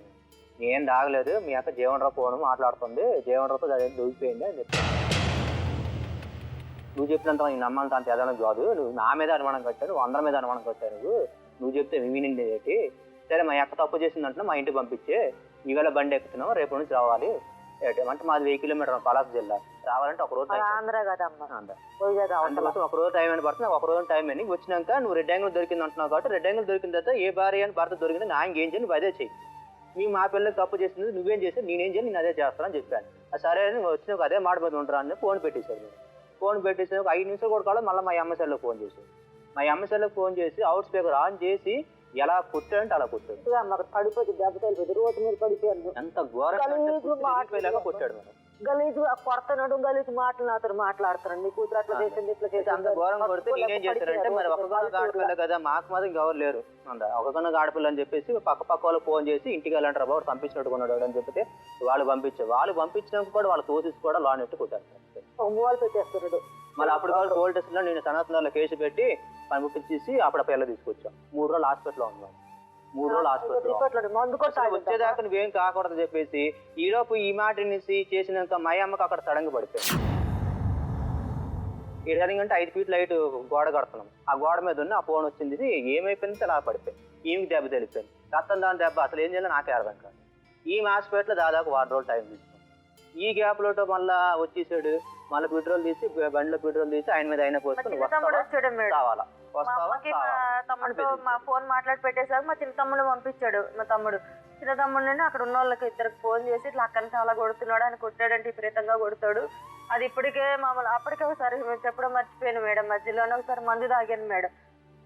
నేను తాగలేదు, మీ అక్క జీవనరావు ఫోన్ మాట్లాడుతుంది, జీవనరావుతో దొరికిపోయింది అని చెప్పి. నువ్వు చెప్పినంత నేను నమ్మాలంత అంత ఎదడం కాదు, నువ్వు నా మీద అనుమానం కట్టావు, నువ్వు అందరి మీద అనుమానం కట్టావు, నువ్వు చెప్తే వినిండి ఏంటి, సరే మా అక్క తప్పు చేసిందంటే మా ఇంటికి పంపించే, ఈవేళ బండి ఎక్కుతున్నావు రేపు నుంచి రావాలి అంటే మాది 1000 కిలోమీటర్ పలాస జిల్లా, రావాలంటే ఒక రోజు ఆంధ్ర కదమ్మా, అందుకోసం ఒక రోజు టైం అని పడుతుంది, ఒక రోజు టైం అని వచ్చినాక నువ్వు రెడ్ యాంగిల్ దొరికింది అంటున్నావు కాబట్టి రెడ్ యాంగిల్ దొరికిన తర్వాత ఏ భార్య అని భర్త దొరికింది నా ఇంకేం చేయి నువ్వు అదే చెయ్యి, మా పిల్లలకి తప్పు చేసింది నువ్వేం చేసి నేనేం చేయాలి నేను అదే చేస్తానని చెప్పాను. సరే అని వచ్చిన అదే మాట మీద ఉంటారా అని ఫోన్ పెట్టేశారు. ఫోన్ పెట్టేసి ఒక 5 నిమిషాలు కూడా మళ్ళీ మా అమ్మ సెల్లో ఫోన్ చేశాడు. మా అమ్మ సెల్లో ఫోన్ చేసి అవుట్ స్పీకర్ ఆన్ చేసి ఎలా కొట్టాడంటే అలా కొట్టాడు, పడిపోతుంది దెబ్బ తగిలిపోతుంది, రోజు మీరు పడిపోయాను ఎంత ఘోరంగా కొట్టాడు మేడం. గలీజు కొడతాడు, గలీజు మాటలు నాతో మాట్లాడుతున్నాడు. నీ కూతురు అట్లా చేసింది, ఇట్లా అంత ఘోరం కొడితే నేనేం చేశానంటే మరి ఒకగానొక ఆడపిల్ల కదా, మాకు మాత్రం ఇంకా ఎవరు లేరు అంత ఒకగానొక ఆడపిల్ల అని చెప్పేసి పక్క వాళ్ళకి ఫోన్ చేసి ఇంటికి వెళ్ళంటారు బాబు పంపించినట్టు కొన్నాడు అని చెప్పితే వాళ్ళు పంపించినాక కూడా వాళ్ళు తోసేసి కూడా లోన్ ఎట్టు కొట్టారు. ఒక మూవాలు పెట్టేస్తున్నాడు. మళ్ళీ అప్పుడు కూడా పోలీస్ స్టేషన్లో నేను సనాతనలో కేసు పెట్టి పంపించేసి అప్పుడు పిల్ల తీసుకొచ్చాం. 3 రోజులు హాస్పిటల్లో ఉన్నాం. 3 రోజులు హాస్పిటల్ మందు కూడా వచ్చేదాకా నువ్వేం కాకూడదు చెప్పేసి ఈలోపు ఈ మాట నిసి చేసినాక మా అమ్మకి అక్కడ సడన్గా పడిపోయింది. ఈ అంటే 5 ఫీట్ లైట్ గోడ కడుతున్నాం. ఆ గోడ మీద ఉన్న ఆ ఫోన్ వచ్చింది, ఏమైపోయింది అలా పడిపోయింది. ఈమెకి దెబ్బ తెలిపోయింది. రక్తం దాని దెబ్బ అసలు ఏం చేయాలో నాకే అర్థం కాదు. ఈమె హాస్పిటల్లో దాదాపు 1 రోజులు టైం తీసుకున్నాం. ఈ గ్యాప్లో మళ్ళీ వచ్చేసాడు. మళ్ళీ పెట్రోల్ తీసి బండిలో పెట్రోల్ తీసి ఆయన మీద అయినా పోసుకుని కావాలా మా ఫోన్ మాట్లాడి పెట్టేసాక మా చిన్న తమ్ముడు పంపించాడు. మా తమ్ముడు చిన్న తమ్ముడు నుండి అక్కడ ఉన్న వాళ్ళకి ఇద్దరికి ఫోన్ చేసి ఇట్లా అక్కని చాలా కొడుతున్నాడు, ఆయన కొట్టాడంటే విపరీతంగా కొడతాడు. అది ఇప్పటికే మామూలు అప్పటికే ఒకసారి చెప్పడం మర్చిపోయాను మేడం. మధ్యలోనే ఒకసారి మందు తాగాను మేడం.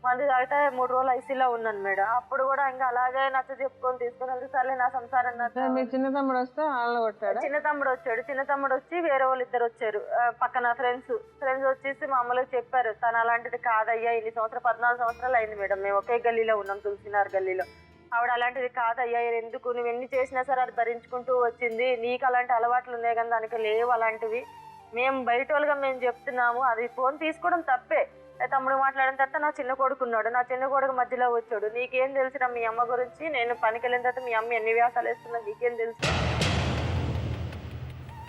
మందు తాగితే 3 రోజులు ఐసీలో ఉన్నాను మేడం. అప్పుడు కూడా ఇంకా అలాగే నచ్చ చెప్పుకొని తీసుకుని వెళ్తే సర్లే నా సంసారం చిన్న తమ్ముడు వస్తే వాళ్ళు కొట్టాడు. చిన్న తమ్ముడు వచ్చాడు. చిన్న తమ్ముడు వచ్చి వేరే వాళ్ళు ఇద్దరు వచ్చారు పక్కన ఫ్రెండ్స్ వచ్చేసి మామూలుగా చెప్పారు, తను అలాంటిది కాదయ్యా, 14 సంవత్సరాలు అయింది మేడం, మేము ఒకే గల్లీలో ఉన్నాం, తులసినార్ గల్లీలో. ఆవిడ అలాంటిది కాదయ్యా, ఎందుకు నువ్వు ఎన్ని చేసినా సరే అది భరించుకుంటూ వచ్చింది, నీకు అలాంటి అలవాట్లు ఉన్నాయి కానీ దానికి లేవు అలాంటివి, మేము బయట వాళ్ళుగా మేము చెప్తున్నాము, అది ఫోన్ తీసుకోవడం తప్పే. తమ్ముడు మాట్లాడిన తర్వాత నా చిన్న కొడుకున్నాడు, నా చిన్న కొడుకు మధ్యలో వచ్చాడు, నీకేం తెలుసురా మీ అమ్మ గురించి, నేను పనికి వెళ్ళిన తర్వాత మీ అమ్మ ఎన్ని వ్యాసాలు వేస్తున్నా నీకేం తెలుసు,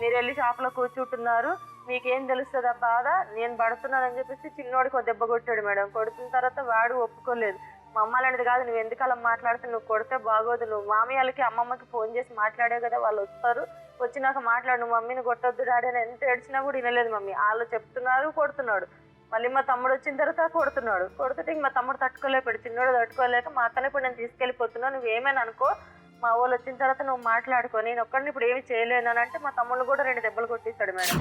మీరు వెళ్ళి షాప్లో కూర్చుంటున్నారు, మీకేం తెలుస్తుంది ఆ బాధ, నేను పడుతున్నానని చెప్పేసి చిన్నోడికి దెబ్బ కొట్టాడు మేడం. కొడుతున్న తర్వాత వాడు ఒప్పుకోలేదు. మా అమ్మ అలాంటిది కాదు, నువ్వు ఎందుకు అలా మాట్లాడితే, నువ్వు కొడితే బాగోదు, నువ్వు మామయ్యలకి అమ్మమ్మకి ఫోన్ చేసి మాట్లాడావు కదా, వాళ్ళు వస్తారు, వచ్చినాక మాట్లాడు, నువ్వు మమ్మీని కొట్టొద్దు డాడీ అని ఎంత ఏడ్చినా కూడా వినలేదు మమ్మీ. వాళ్ళు చెప్తున్నారు, కొడుతున్నాడు. మళ్ళీ మా తమ్ముడు వచ్చిన తర్వాత కొడుతున్నాడు. కొడుతుంటే మా తమ్ముడు తట్టుకోలేకపోయాడు, చిన్నోడు తట్టుకోలేక మా అక్కనే ఇప్పుడు నేను తీసుకెళ్ళిపోతున్నాను, నువ్వేమైనా అనుకో, మా వాళ్ళు వచ్చిన తర్వాత నువ్వు మాట్లాడుకో, నేను ఒక్కడిని ఇప్పుడు ఏమి చేయలేను అని అంటే మా తమ్ముడు కూడా 2 దెబ్బలు కొట్టేశాడు మేడం.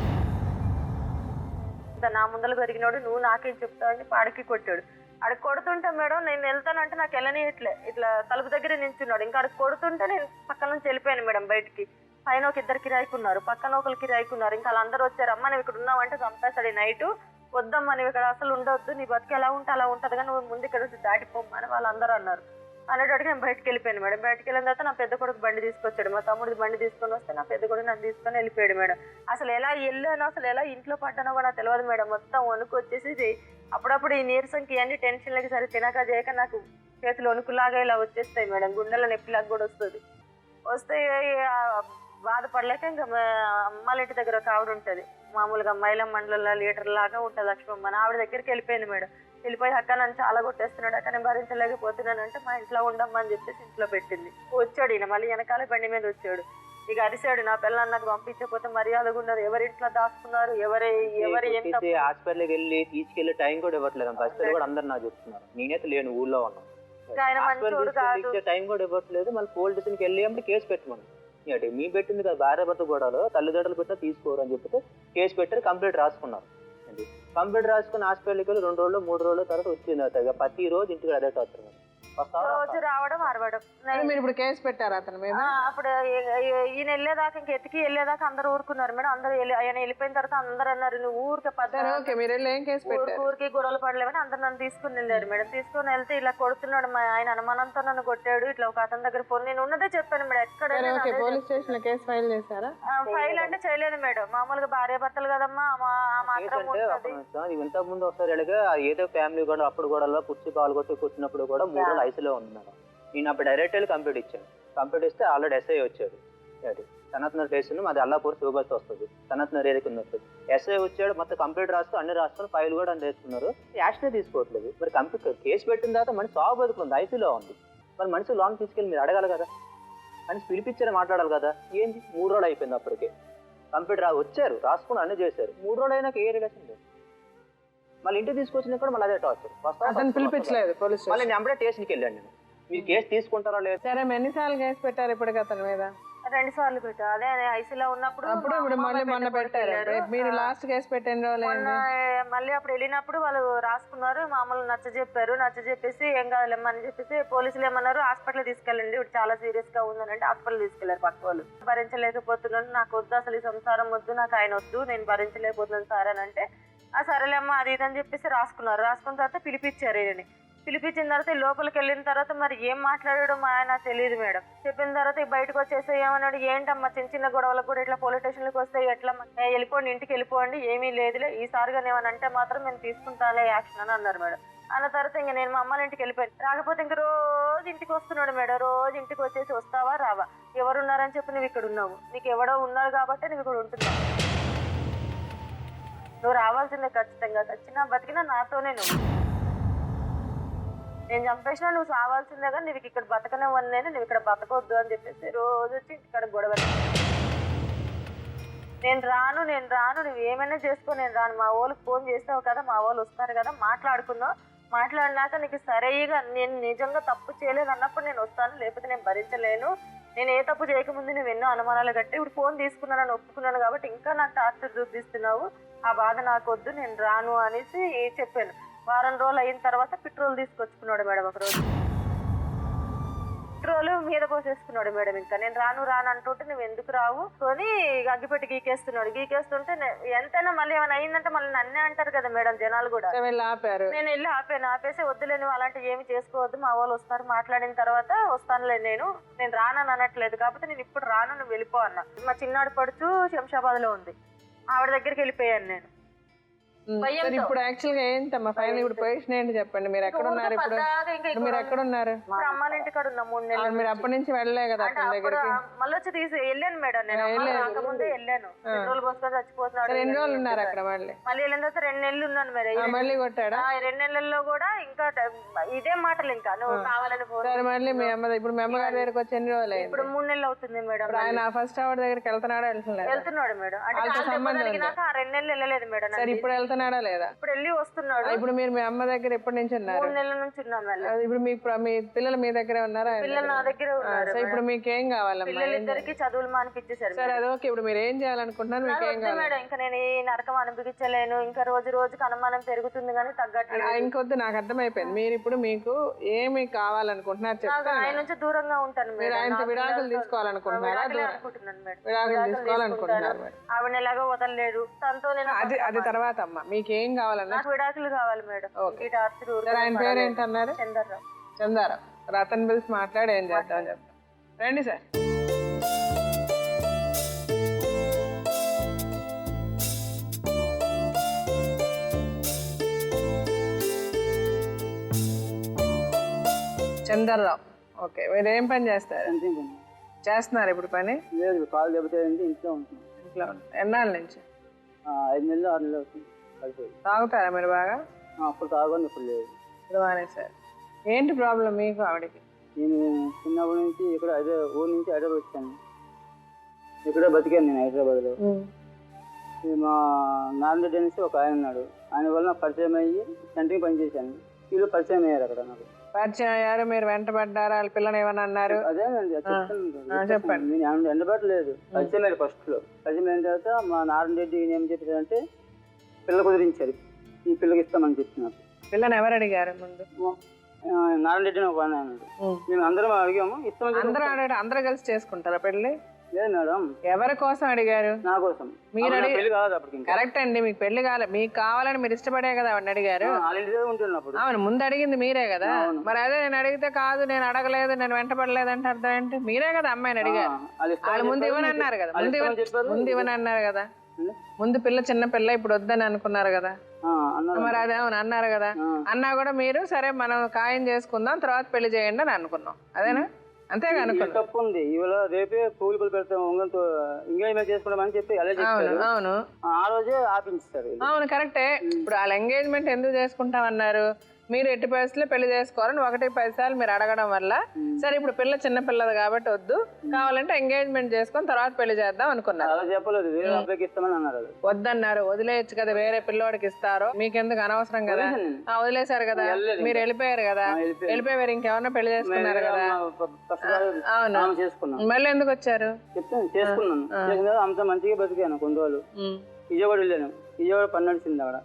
నా ముందర పెరిగినాడు, నువ్వు నాకేం చెప్తావని పాడికి కొట్టాడు. అక్కడికి కొడుతుంటే మేడం నేను వెళ్తానంటే నాకు వెళ్ళనియట్లే, ఇట్లా తలుపు దగ్గర నించున్నాడు. ఇంకా అక్కడికి కొడుతుంటే నేను పక్కన నుంచి వెళ్ళిపోయాను మేడం బయటికి. పైన ఒక 2 కిరాయికున్నారు, పక్కన ఒకరు కిరాయికున్నారు. ఇంకా వాళ్ళందరూ వచ్చారు, అమ్మ నువ్వు ఇక్కడ ఉన్నావంటే చంపేస్తాడు నైట్, వద్దమ్మా నువ్వు ఇక్కడ అసలు ఉండొద్దు, నీ బతికి ఎలా ఉంటే అలా ఉంటుంది కానీ నువ్వు ముందు ఇక్కడ వచ్చి దాటిపోమ్మని వాళ్ళందరూ అన్నారు. అనేటోడికి నేను బయటకు వెళ్ళిపోయాను మేడం. బయటకు వెళ్ళిన తర్వాత నా పెద్ద కొడుకు బండి తీసుకొచ్చాడు, మా తమ్ముడికి బండి తీసుకొని వస్తే నా పెద్ద కొడుకు నన్ను తీసుకొని వెళ్ళిపోయాడు మేడం. అసలు ఎలా వెళ్ళానో అసలు ఎలా ఇంట్లో పడ్డానో కూడా నాకు తెలియదు మేడం. మొత్తం వణుకు వచ్చేసి అప్పుడప్పుడు ఈ నీరసంకి అన్ని టెన్షన్లకి సరే తినక చేయక నాకు చేతులు వణుకులాగా ఇలా వచ్చేస్తాయి మేడం, గుండెల నొప్పిలాగా కూడా వస్తుంది. వస్తే బాధపడలేక ఇంకా అమ్మాళ్ళ ఇంటి దగ్గర ఒక ఆవిడ ఉంటుంది, మామూలుగా మహిళా మండలంలో లీటర్ లాగా ఉంటుంది లక్ష్మమ్మ, ఆవిడ దగ్గరికి వెళ్ళిపోయింది మేడం. వెళ్ళిపోయి అక్క నన్ను చాలా కొట్టేస్తున్నాడు, అక్క నేను భరించలేకపోతున్నాను అంటే మా ఇంట్లో ఉండమ్మా అని చెప్పేసి ఇంట్లో పెట్టింది. వచ్చాడు ఈయన మళ్ళీ వెనకాల బండి మీద వచ్చాడు, ఇక అరిసాడు, నా పిల్లలు నాకు పంపించకపోతే మర్యాదగా ఉన్నారు, ఎవరింట్లో దాచుకున్నారు, ఎవరి హాస్పిటల్కి వెళ్ళి తీసుకెళ్లే టైం కూడా ఇవ్వట్లేదు, హాస్పిటల్ కూడా అందరు నాకు చెప్తున్నారు, నేనైతే లేను ఊళ్ళో ఉన్నాను, టైం కూడా ఇవ్వట్లేదు. మళ్ళీ పోలీస్ స్టేషన్కి వెళ్ళి అంటే కేసు పెట్టమని మీ పెట్టింది కదా, భార్య భర్త గొడవలు తల్లిదండ్రులు పెట్టినా తీసుకోరు అని చెప్పితే కేసు పెట్టారు, కంప్లీట్ రాసుకున్నారు. కంప్లీట్ రాసుకుని హాస్పిటల్కి వెళ్ళి 2 రోజులు 3 రోజుల తర్వాత వచ్చింది. ప్రతి రోజు ఇంటికి అదే టార్చర్, రోజు రావడం అరవడం. మీరు ఇప్పుడు కేసు పెట్టారు అతని మీద? అప్పుడు ఈయన వెళ్ళేదాకా ఇంక ఎత్తికి వెళ్ళేదాకా అందరు ఊరుకున్నారు మేడం. అందరు ఆయన వెళ్ళిపోయిన తర్వాత అందరు అన్నారు నువ్వు ఊరికే ఊరికి గొడవలు పడలేవని అందరు నన్ను తీసుకుని వెళ్ళారు మేడం. తీసుకుని వెళ్తే ఇలా కొడుతున్నాడు మా ఆయన, అనుమానంతో నన్ను కొట్టాడు, ఇట్లా ఒక అతని దగ్గర ఫోన్ నేను ఉన్నదే చెప్పాను మేడం. ఎక్కడ పోలీస్ స్టేషన్ లో కేసు ఫైల్ చేశారా? ఫైల్ అంటే చేయలేదు మేడం, మామూలుగా భార్య భర్తలు కదమ్మా మాత్రం. ఇంతకు ముందు ఒకసారి ఏదో ఫ్యామిలీ కూడా అప్పుడు కూడా కుర్చీ పాలు కొట్టి కూర్చున్నప్పుడు కూడా 3 రోజులు ఐసీలో ఉన్నాను. నేను అప్పుడు డైరెక్ట్ వెళ్ళి కంప్లీట్ ఇచ్చాను. కంప్లీట్ ఇస్తే ఆల్రెడీ ఎస్ఐ వచ్చాడు, సనత్నగర్ స్టేషన్ మాది అల్లాపూర్ శివబస్ వస్తుంది, సనత్నగర్ ఏరియాకి ఉన్నట్టు ఎస్ఐ వచ్చాడు. మొత్తం కంప్లీట్ రాస్తూ అన్ని రాసుకొని ఫైల్ కూడా అని వేసుకున్నారు. యాక్షనే తీసుకోవట్లేదు. మరి కంప్లీట్ కేసు పెట్టిన తర్వాత మనిషి సాగు బతుకుంది, ఐసీలో ఉంది, మరి మనిషి లోన్ తీసుకెళ్ళి మీరు అడగాలి కదా, మనిషి పిలిపించారని మాట్లాడాలి కదా. ఏంది 3 రోజులు అయిపోయింది, అప్పటికే కంప్లీట్ వచ్చారు, రాసుకుని అన్ని చేశారు. 3 రోజులు అయినాక ఏ రిలేషన్ లేదు. మళ్ళీ ఇంటికి తీసుకొచ్చినా కూడా మళ్ళీ అదే టార్చర్. పిలిపించలేదు పోలీస్ మళ్ళీ నేను అప్పుడే స్టేషన్కి వెళ్ళాను. నేను మీరు కేసు తీసుకుంటారా లేదు? సరే ఎన్నిసార్లు కేసు పెట్టారు ఇప్పటికి అతని మీద? 2 సార్లు పెట్టా. అదే ఐసీలో ఉన్నప్పుడు అప్పుడు మా ఇప్పుడు అమ్మ మళ్ళీ మా మొన్న పెద్ద కొడుకు పెట్టారు. వెళ్ళారు. మీరు లాస్ట్ కేసు పెట్టిన రోజులు మొన్న మళ్ళీ అప్పుడు వెళ్ళినప్పుడు వాళ్ళు రాసుకున్నారు, మామూలు నచ్చజెప్పేసి ఏం కాదులేమ్మా అని చెప్పేసి పోలీసులు ఏమన్నారు, హాస్పిటల్ తీసుకెళ్ళండి ఇప్పుడు చాలా సీరియస్ గా ఉందని అంటే హాస్పిటల్ తీసుకెళ్లారు పక్క వాళ్ళు. భరించలేకపోతున్నాను, నాకు వద్దు అసలు ఈ సంసారం వద్దు, నాకు ఆయన వద్దు, నేను భరించలేకపోతున్నాను సార్ అని అంటే సరేలేమ్మా అది ఇది అని చెప్పేసి రాసుకున్నారు. రాసుకున్న తర్వాత పిలిపించారు ఈయనని. పిలిపించిన తర్వాత లోపలికి వెళ్ళిన తర్వాత మరి ఏం మాట్లాడాడో మా ఆయన తెలియదు మేడం. చెప్పిన తర్వాత బయటకు వచ్చేసి ఏమన్నాడు, ఏంటమ్మా చిన్న చిన్న గొడవలకు కూడా ఇట్లా పోలీస్ స్టేషన్లకు వస్తే ఎట్లా, వెళ్ళిపోండి ఇంటికి వెళ్ళిపోండి, ఏమీ లేదులే ఈసారిగా ఏమనంటే మాత్రం నేను తీసుకుంటాలే యాక్షన్ అని అన్నారు మేడం. అన్న తర్వాత ఇంక నేను మా అమ్మ ఇంటికి వెళ్ళిపోయాను. రాకపోతే ఇంక రోజు ఇంటికి వస్తున్నాడు మేడం. రోజు ఇంటికి వచ్చేసి వస్తావా రావా, ఎవరున్నారని చెప్పి నువ్వు ఇక్కడ ఉన్నావు, నీకు ఎవడో ఉన్నారు కాబట్టి నువ్వు ఇక్కడ ఉంటున్నావు, నువ్వు రావాల్సిందే ఖచ్చితంగా, చచ్చినా బతికినా నాతోనే నేను చంపేసినా నువ్వు సావాల్సిందే కానీ నువ్వు ఇక్కడ బతకనివ్వను, నువ్వు ఇక్కడ బతకొద్దు అని చెప్పేసి రోజు వచ్చి ఇక్కడ గొడవ. నేను రాను నువ్వు ఏమైనా చేసుకో, నేను రాను. మా వాళ్ళకి ఫోన్ చేస్తావు కదా, మా వాళ్ళు వస్తారు కదా, మాట్లాడుకుందాం, మాట్లాడినాక నీకు సరిగా నేను నిజంగా తప్పు చేయలేదు అన్నప్పుడు నేను వస్తాను, లేకపోతే నేను భరించలేను, నేను ఏ తప్పు చేయకముందు నువ్వు ఎన్నో అనుమానాలు కట్టి ఇప్పుడు ఫోన్ తీసుకున్నాను ఒప్పుకున్నాను కాబట్టి ఇంకా నాకు టార్చర్ చూపిస్తున్నావు, ఆ బాధ నాకు వద్దు, నేను రాను అనేసి చెప్పాను. వారం రోజులు అయిన తర్వాత పెట్రోల్ తీసుకొచ్చుకున్నాడు మేడం. ఒకరోజు పెట్రోల్ మీద పోసేసుకున్నాడు మేడం. ఇంకా నేను రాను అంటుంటే నువ్వు ఎందుకు రావు కొని అగ్గిపెట్టి గీకేస్తుంటే ఎంతైనా మళ్ళీ ఏమైనా అయిందంటే మళ్ళీ నన్నే అంటారు కదా మేడం జనాలు కూడా. నేను వెళ్ళి ఆపేసి వద్దులే నువ్వు అలాంటి ఏమి చేసుకోవద్దు, మా వాళ్ళు వస్తారు, మాట్లాడిన తర్వాత వస్తానులే, నేను రానని అనట్లేదు కాబట్టి నేను ఇప్పుడు రాను, నువ్వు వెళ్ళిపో అన్నా. మా చిన్నాడు పడుచు శంషాబాద్ లో ఉంది, ఆవిడ దగ్గరికి వెళ్ళిపోయాను నేను. ఇప్పుడు యాక్చువల్ గా ఏంటమ్మా ఫైనల్ ఇప్పుడు పొజిషన్ ఏంటి చెప్పండి, మీరు ఎక్కడ ఉన్నారు ఇప్పుడు? మీరు ఎక్కడ ఉన్నారు? అమ్మాళ్ళ ఇంటికాడ ఉన్నా 3 నెలలు. మీరు అప్పటి నుంచి వెళ్ళలే కదా అతని దగ్గరికి? మళ్ళీ వచ్చి వెళ్ళాను మేడం, నేను రాకముందే వెళ్ళాను. పెట్రోల్ పోసుకొని చచ్చిపోతున్నాడు. 2 రోజులు ఉన్నారు అక్కడ? మళ్ళీ వెళ్ళిన తర్వాత 2 నెలలు ఉన్నాను మేడం. మళ్ళీ కొట్టాడా? 2 నెలల్లో కూడా ఇంకా ఇదే మాటలు, ఇంకా నువ్వు కావాలని సరే మళ్ళీ మీ అమ్మ ఇప్పుడు మీ అమ్మగారి దగ్గరికి వచ్చి ఎన్ని రోజులు? ఇప్పుడు 3 నెలలు అవుతుంది మేడం. ఆయన ఫస్ట్ ఆవిడ దగ్గరికి వెళ్తున్నాడా వెళ్తున్నాడు మేడం. అంటే 2 నెలలు వెళ్ళలేదు మేడం. సరే ఇప్పుడు వెళ్తున్నాడా లేదా? ఇప్పుడు వెళ్ళి వస్తున్నాడు. ఇప్పుడు మీరు మీ అమ్మ దగ్గర ఎప్పటి నుంచి ఉన్నారు? 3 నెలల నుంచి ఉన్నాం. ఇప్పుడు మీ పిల్లలు మీ దగ్గరే ఉన్నారా? పిల్లలు నా దగ్గర ఉన్నారు. ఇప్పుడు మీకేం కావాలమ్మా? పిల్లలిద్దరికి చదువులు మానిపించేశారు. సరే అది ఓకే. ఇప్పుడు మీరు ఏం చేయాలనుకుంటున్నారు? మీకేం కావాలి మేడం? ఇంకా నేను ఈ నరకం అనిపించలేను, ఇంకా రోజుకి అనుమానం పెరుగుతుంది కానీ తగ్గట్లేదు. ఇంకొద్దు, నాకు అర్థమైపోయింది. మీరు ఇప్పుడు మీకు ఏమి కావాలనుకుంటున్నారు చెప్తే ఆయన నుంచి దూరంగా ఉంటాను. మీరు ఆయనతో విడాకులు తీసుకోవాలనుకుంటున్నారా? విడాకులు తీసుకోవాలనుకుంటున్నారు. ఆవిడ ఎలాగో వదలలేడు, తనతో నేను అది తర్వాత అమ్మా మీకేం కావాలన్నా? నాకు విడాకులు కావాలి మేడం. ఆయన పేరు ఏంటన్నారు? చందారావు. రతన్ బిల్స్ మాట్లాడి ఏం చేద్దామని చెప్తాం. రండి సార్. చందర్రావు, ఓకే. మీరు ఏం పని చేస్తారు? చేస్తున్నారు ఇప్పుడు పని? లేదు, కాలు దెబ్బతింది, ఇంట్లో ఉంటుంది. ఇంట్లో ఎన్నాళ్ళ నుంచి? 5 నెలలు 6 నెలలు అవుతుంది. తాగుతారా మీరు బాగా? అప్పుడు తాగని ఇప్పుడు లేదు. ఇప్పుడు బాగానే సార్. ఏంటి ప్రాబ్లం మీకు ఆవిడకి? నేను చిన్నప్పటి నుంచి ఇక్కడ ఊరు నుంచి హైదరాబాద్ వచ్చాను. ఇక్కడ బతికాను నేను హైదరాబాద్లో. మా నాన్నరెడ్డి అనేసి ఒక ఆయన ఉన్నాడు, ఆయన వల్ల పరిచయం అయ్యి సెంటరింగ్ పనిచేశాను. వీళ్ళు పరిచయం అయ్యారు అక్కడ. నాకు పరిచయం అయ్యారు, మీరు వెంటబడ్డారా? వాళ్ళ పిల్లని ఏమన్నా అన్నారు? అదేనండి చెప్పండి. నేను వెంటబడలేదు, పరిచయం అయ్యారు. ఫస్ట్లో పరిచయం అయిన తర్వాత మా నారాయణరెడ్డి ఏం చెప్పారంటే పిల్ల కుదిరించారు, ఈ పిల్లకి ఇస్తామని చెప్తున్నారు. పిల్లని ఎవరు అడిగారు ముందు? నారాయణరెడ్డి ఒక ఆయన అన్నాడు. మేము అందరం అడిగాము, ఇస్తామని. అందరూ కలిసి చేసుకుంటారా పెళ్లి? లేదు మేడం. ఎవరి కోసం అడిగారు? నా కోసం. మీరు పెళ్లి కాదు అప్పటికి. కరెక్ట్ అండి, మీకు పెళ్లి కావాలి, మీకు కావాలని మీరు ఇష్టపడే కదా ఆవిడ అడిగారు. అవును, ముందు అడిగింది మీరే కదా. మరి అదే నేను అడిగితే కాదు, నేను అడగలేదు, నేను వెంటపడలేదు అంటే అర్థం ఏంటి? మీరే కదా అమ్మాయిని అడిగారు. వాళ్ళు ముందు ఇవ్వని అన్నారు కదా, ముందు ఇవ్వని అన్నారు కదా. ముందు పిల్ల చిన్న పిల్ల ఇప్పుడు వద్దని అనుకున్నారు కదా. మరి అదే అవును అన్నారు కదా. అన్నా కూడా మీరు సరే మనం ఖాయం చేసుకుందాం, తర్వాత పెళ్లి చేయండి అని అనుకున్నాం. అదేనా? అంతేగా అనుకున్నాం. తప్పు ఉంది. ఇవాళ రేపే పూలు పెడతాం, ఎంగేజ్మెంట్ చేసుకుంటామని చెప్పి అవును ఆ రోజే ఆపించారు. అవును కరెక్టే. ఇప్పుడు వాళ్ళ ఎంగేజ్మెంట్ ఎందుకు చేసుకుంటామన్నారు? మీరు ఎట్టి పరిస్థితుల్లో పెళ్లి చేసుకోవాలని 1-10 సార్లు మీరు అడగడం వల్ల సరే ఇప్పుడు పిల్ల చిన్న పిల్లది కాబట్టి వద్దు, కావాలంటే ఎంగేజ్మెంట్ చేసుకొని తర్వాత పెళ్లి చేద్దాం అనుకున్నారు. అలా చెప్పలేదు, వేరే అబ్బాయికి ఇస్తామని అన్నారు. అది వద్దన్నారు, వదిలేయచ్చు కదా, వేరే పిల్లోడికి ఇస్తారు, మీకెందుకు అనవసరం కదా. వదిలేశారు కదా, మీరు వెళ్ళిపోయారు కదా, వెళ్ళిపోయారు, ఇంకెవరన్నా పెళ్లి చేసుకున్నారు కదా. అవును, చేసుకున్నాను. మళ్ళీ ఎందుకు వచ్చారు? చెప్తాను, చేసుకున్నాను. అంత మంచిగా బతికాను కొన్ని రోజులు. విజయవాడ వెళ్ళాను, విజయవాడ పని నడిచింది అక్కడ.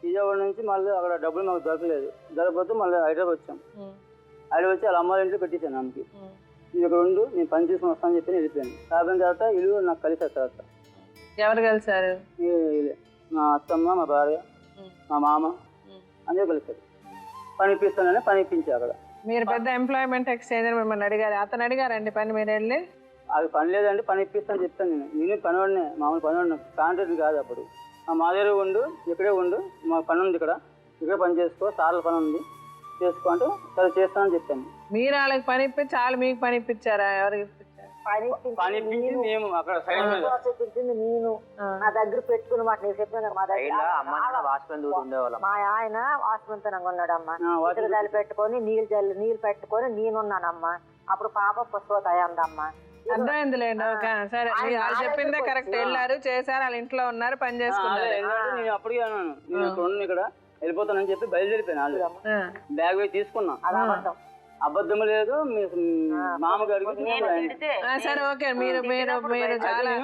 విజయవాడ నుంచి మళ్ళీ అక్కడ డబ్బులు మాకు దొరకలేదు, దొరకపోతే మళ్ళీ హైదరాబాద్ వచ్చాం. హైదరాబాద్ వచ్చి వాళ్ళ అమ్మాయి ఇంట్లో పెట్టేశాను ఆమెకి. ఇది ఇక్కడ ఉండు, నేను పని చేసుకుని వస్తానని చెప్పి వెళ్ళిపోయాను. కాకపోయిన తర్వాత ఇల్లు నాకు కలిసారు. తర్వాత ఎవరు కలిసారు? మా అత్తమ్మ, మా భార్య, మా మామ అందరూ కలిసారు. పని ఇప్పిస్తానని పని ఇప్పించా అక్కడ. మీరు పెద్ద ఎంప్లాయ్మెంట్ ఎక్స్చేంజ్ మిమ్మల్ని అడిగారు, అతను అడిగారండి పని, మీరు వెళ్ళి అది పని లేదంటే పని ఇప్పిస్తాను చెప్తాను. నేను పనివాడినే, మామూలు పనివాడిని, కాంట్రాక్ట్ కాదు. అప్పుడు మా దగ్గర ఉండు, ఇక్కడే ఉండు, మా పని ఉంది ఇక్కడ, ఇక్కడే పని చేసుకో, సార్ల పని ఉంది చేసుకో అంటే సరే చేస్తానని చెప్పాను. మీరు వాళ్ళకి పని ఇప్పించి వాళ్ళు మీకు పని ఇప్పించారా? ఎవరికి ఇప్పించారు? పని ఇప్పించి మేము అక్కడ సైడ్ మీద చెప్పింది నేను నా దగ్గర పెట్టుకున్న మాట నేను చెప్పాను. మా దగ్గర మా ఆయన వాష్మంతనంగా ఉన్నాడమ్మా, ఇతర జల్లి పెట్టుకొని నీళ్ళు పెట్టుకొని నేనున్నానమ్మా. అప్పుడు పాప పుష్పతాయి అందమ్మా. అర్థమైందిలేండి, ఓకే సరే, వాళ్ళు చెప్పిందే కరెక్ట్. వెళ్ళారు, చేశారు, వాళ్ళ ఇంట్లో ఉన్నారు, పని చేసుకున్నారు. నేను అప్పటికే అన్నాను, నేను ఇక్కడ వెళ్ళిపోతానని చెప్పి బయలుదేరిపోయాను. బ్యాగ్ వేసి తీసుకున్నా, అబద్ధం లేదు. మామగారికి సరే ఓకే, మీరు మీరు మీరు చాలా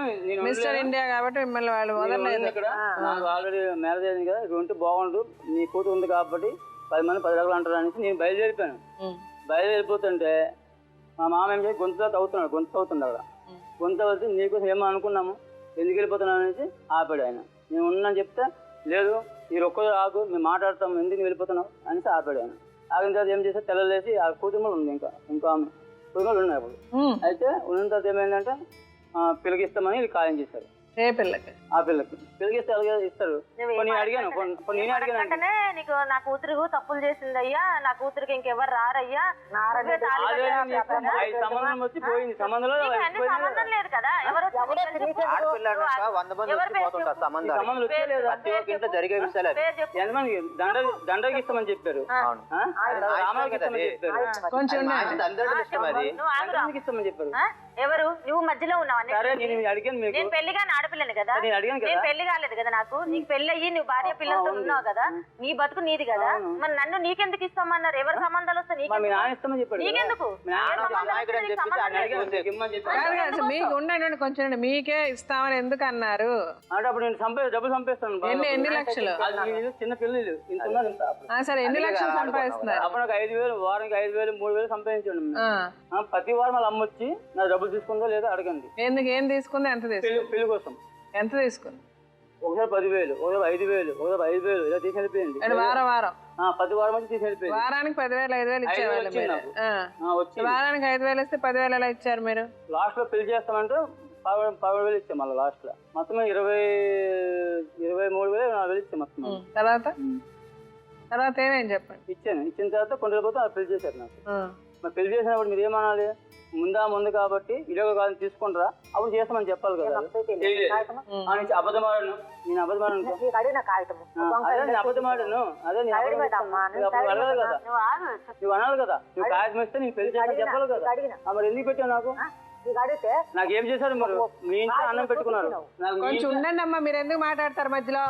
మిస్టర్ ఇండియా కాబట్టి మిమ్మల్ని వాళ్ళు వదలలేదు. ఇక్కడ నాకు ఆల్రెడీ మ్యారేజ్ అయింది కదా, ఇక్కడ ఉంటే బాగుండు, నీ కూతురు ఉంది కాబట్టి 10 మంది 10 రకాలు అంటారు అనేసి నేను బయలుదేరిపోయాను. బయలుదేరిపోతుంటే మా మామ ఏం చేసి గొంతు అవుతుంది అక్కడ. గొంతు అవుతుంది, నీకోసం ఏమో అనుకున్నాము, ఎందుకు వెళ్ళిపోతున్నాను అనేసి ఆపాడు ఆయన. నేను ఉన్నాను చెప్తే లేదు, మీరు ఒక్కరు ఆగు, మేము మాట్లాడతాము, ఎందుకు వెళ్ళిపోతున్నావు అనేసి ఆపాడు ఆయన. ఆగిన తర్వాత ఏం చేస్తే తెల్లలేసి ఆ కూతురు కూడా ఉంది, ఇంకో ఆమె కూతురు ఉన్నాయి అప్పుడు. అయితే ఉన్న తర్వాత ఏమైందంటే పిల్లకి ఇస్తామని వీళ్ళు ఖాయం చేశారు. ఏ పిల్లకి? ఆ పిల్లకి పిల్లకిస్తే ఇస్తారు. నేను అడిగాను, నేనే అడిగాను, నీకు నా కూతురు తప్పులు చేసింది అయ్యా, నా కూతురికి ఇంకెవరు రారయ్యా, సంబంధం వచ్చి పోయింది, సంబంధంలో సంబంధం లేదు కదా. ఎంతమంది దండకి ఇస్తామని చెప్పారు, ఇస్తామని చెప్పారు. ఎవరు నువ్వు మధ్యలో ఉన్నావు? అడిగాను, నేను పెళ్లి కానీ ఆడపిల్లని కదా, నేను పెళ్లి కాలేదు కదా, నాకు నీకు పెళ్లి అయ్యి నువ్వు భార్య పిల్లలతో ఉన్నావు కదా, నీ బతుకు నీది కదా, మరి నన్ను నీకెందుకు ఇస్తామన్నారు? ఎవరి సంబంధాలు వస్తే నీకెందుకు? మీకు ఉండండి కొంచెం, మీకే ఇస్తామని ఎందుకు అన్నారు అంటే అప్పుడు నేను డబ్బులు సంపాదిస్తాను. ఎన్ని లక్షలు? చిన్న పిల్లలు సరే, ఎన్ని లక్షలు సంపాదిస్తున్నారు? అప్పుడు నాకు 5,000, వారానికి 5,000 3,000 సంపాదించండి. ప్రతి వారం వాళ్ళ అమ్మ వచ్చి నా డబ్బులు తీసుకుందో లేదా అడగండి. ఎందుకు? ఏం తీసుకుంది? ఎంత తీసుకుంది? పెళ్లి కోసం. ఎంత తీసుకుంది? ఒకసారి 10,000, ఒకసారి 5,000, ఒకసారి 5,000 ఇలా తీసి వెళ్ళిపోయింది. వారం ప్రతి వారం వచ్చి తీసి వెళ్ళిపోయింది. వారానికి 10,000 5,000 ఇచ్చేవాళ్ళు. వారానికి 5,000 ఇస్తే 10,000 ఎలా ఇచ్చారు మీరు? లాస్ట్ లో పెళ్లి చేస్తామంటే 10,000 ఇచ్చాం. మళ్ళీ లాస్ట్ లో మొత్తం 23,000 ఇచ్చాం మొత్తం. తర్వాత ఏమేం చెప్పండి? ఇచ్చిన తర్వాత కొన్ని రోజులు పోతే పెళ్లి చేశారు నాకు. మరి పెళ్లి చేసినప్పుడు మీరు ఏమనాలి? ముందు కాబట్టి వీడియో కాదని తీసుకుంటారా, అప్పుడు చేస్తామని చెప్పాలి కదా. అబద్ధమాడను, నేను అబద్ధమాడను, అదే అబద్ధమాడను, అదే వెళ్ళాలి కదా, నువ్వు అనాలి కదా, నువ్వు కాగితం ఇస్తే నీకు పెళ్లి చేస్తాను చెప్పాలి కదా. మరి ఎందుకు పెట్టావు నాకు? నాకేం చేశారు? మరి మీ ఇంట్లో అన్నం పెట్టుకున్నారు. కొంచెం ఉండండి అమ్మా, మీరు ఎందుకు మాట్లాడతారు మధ్యలో?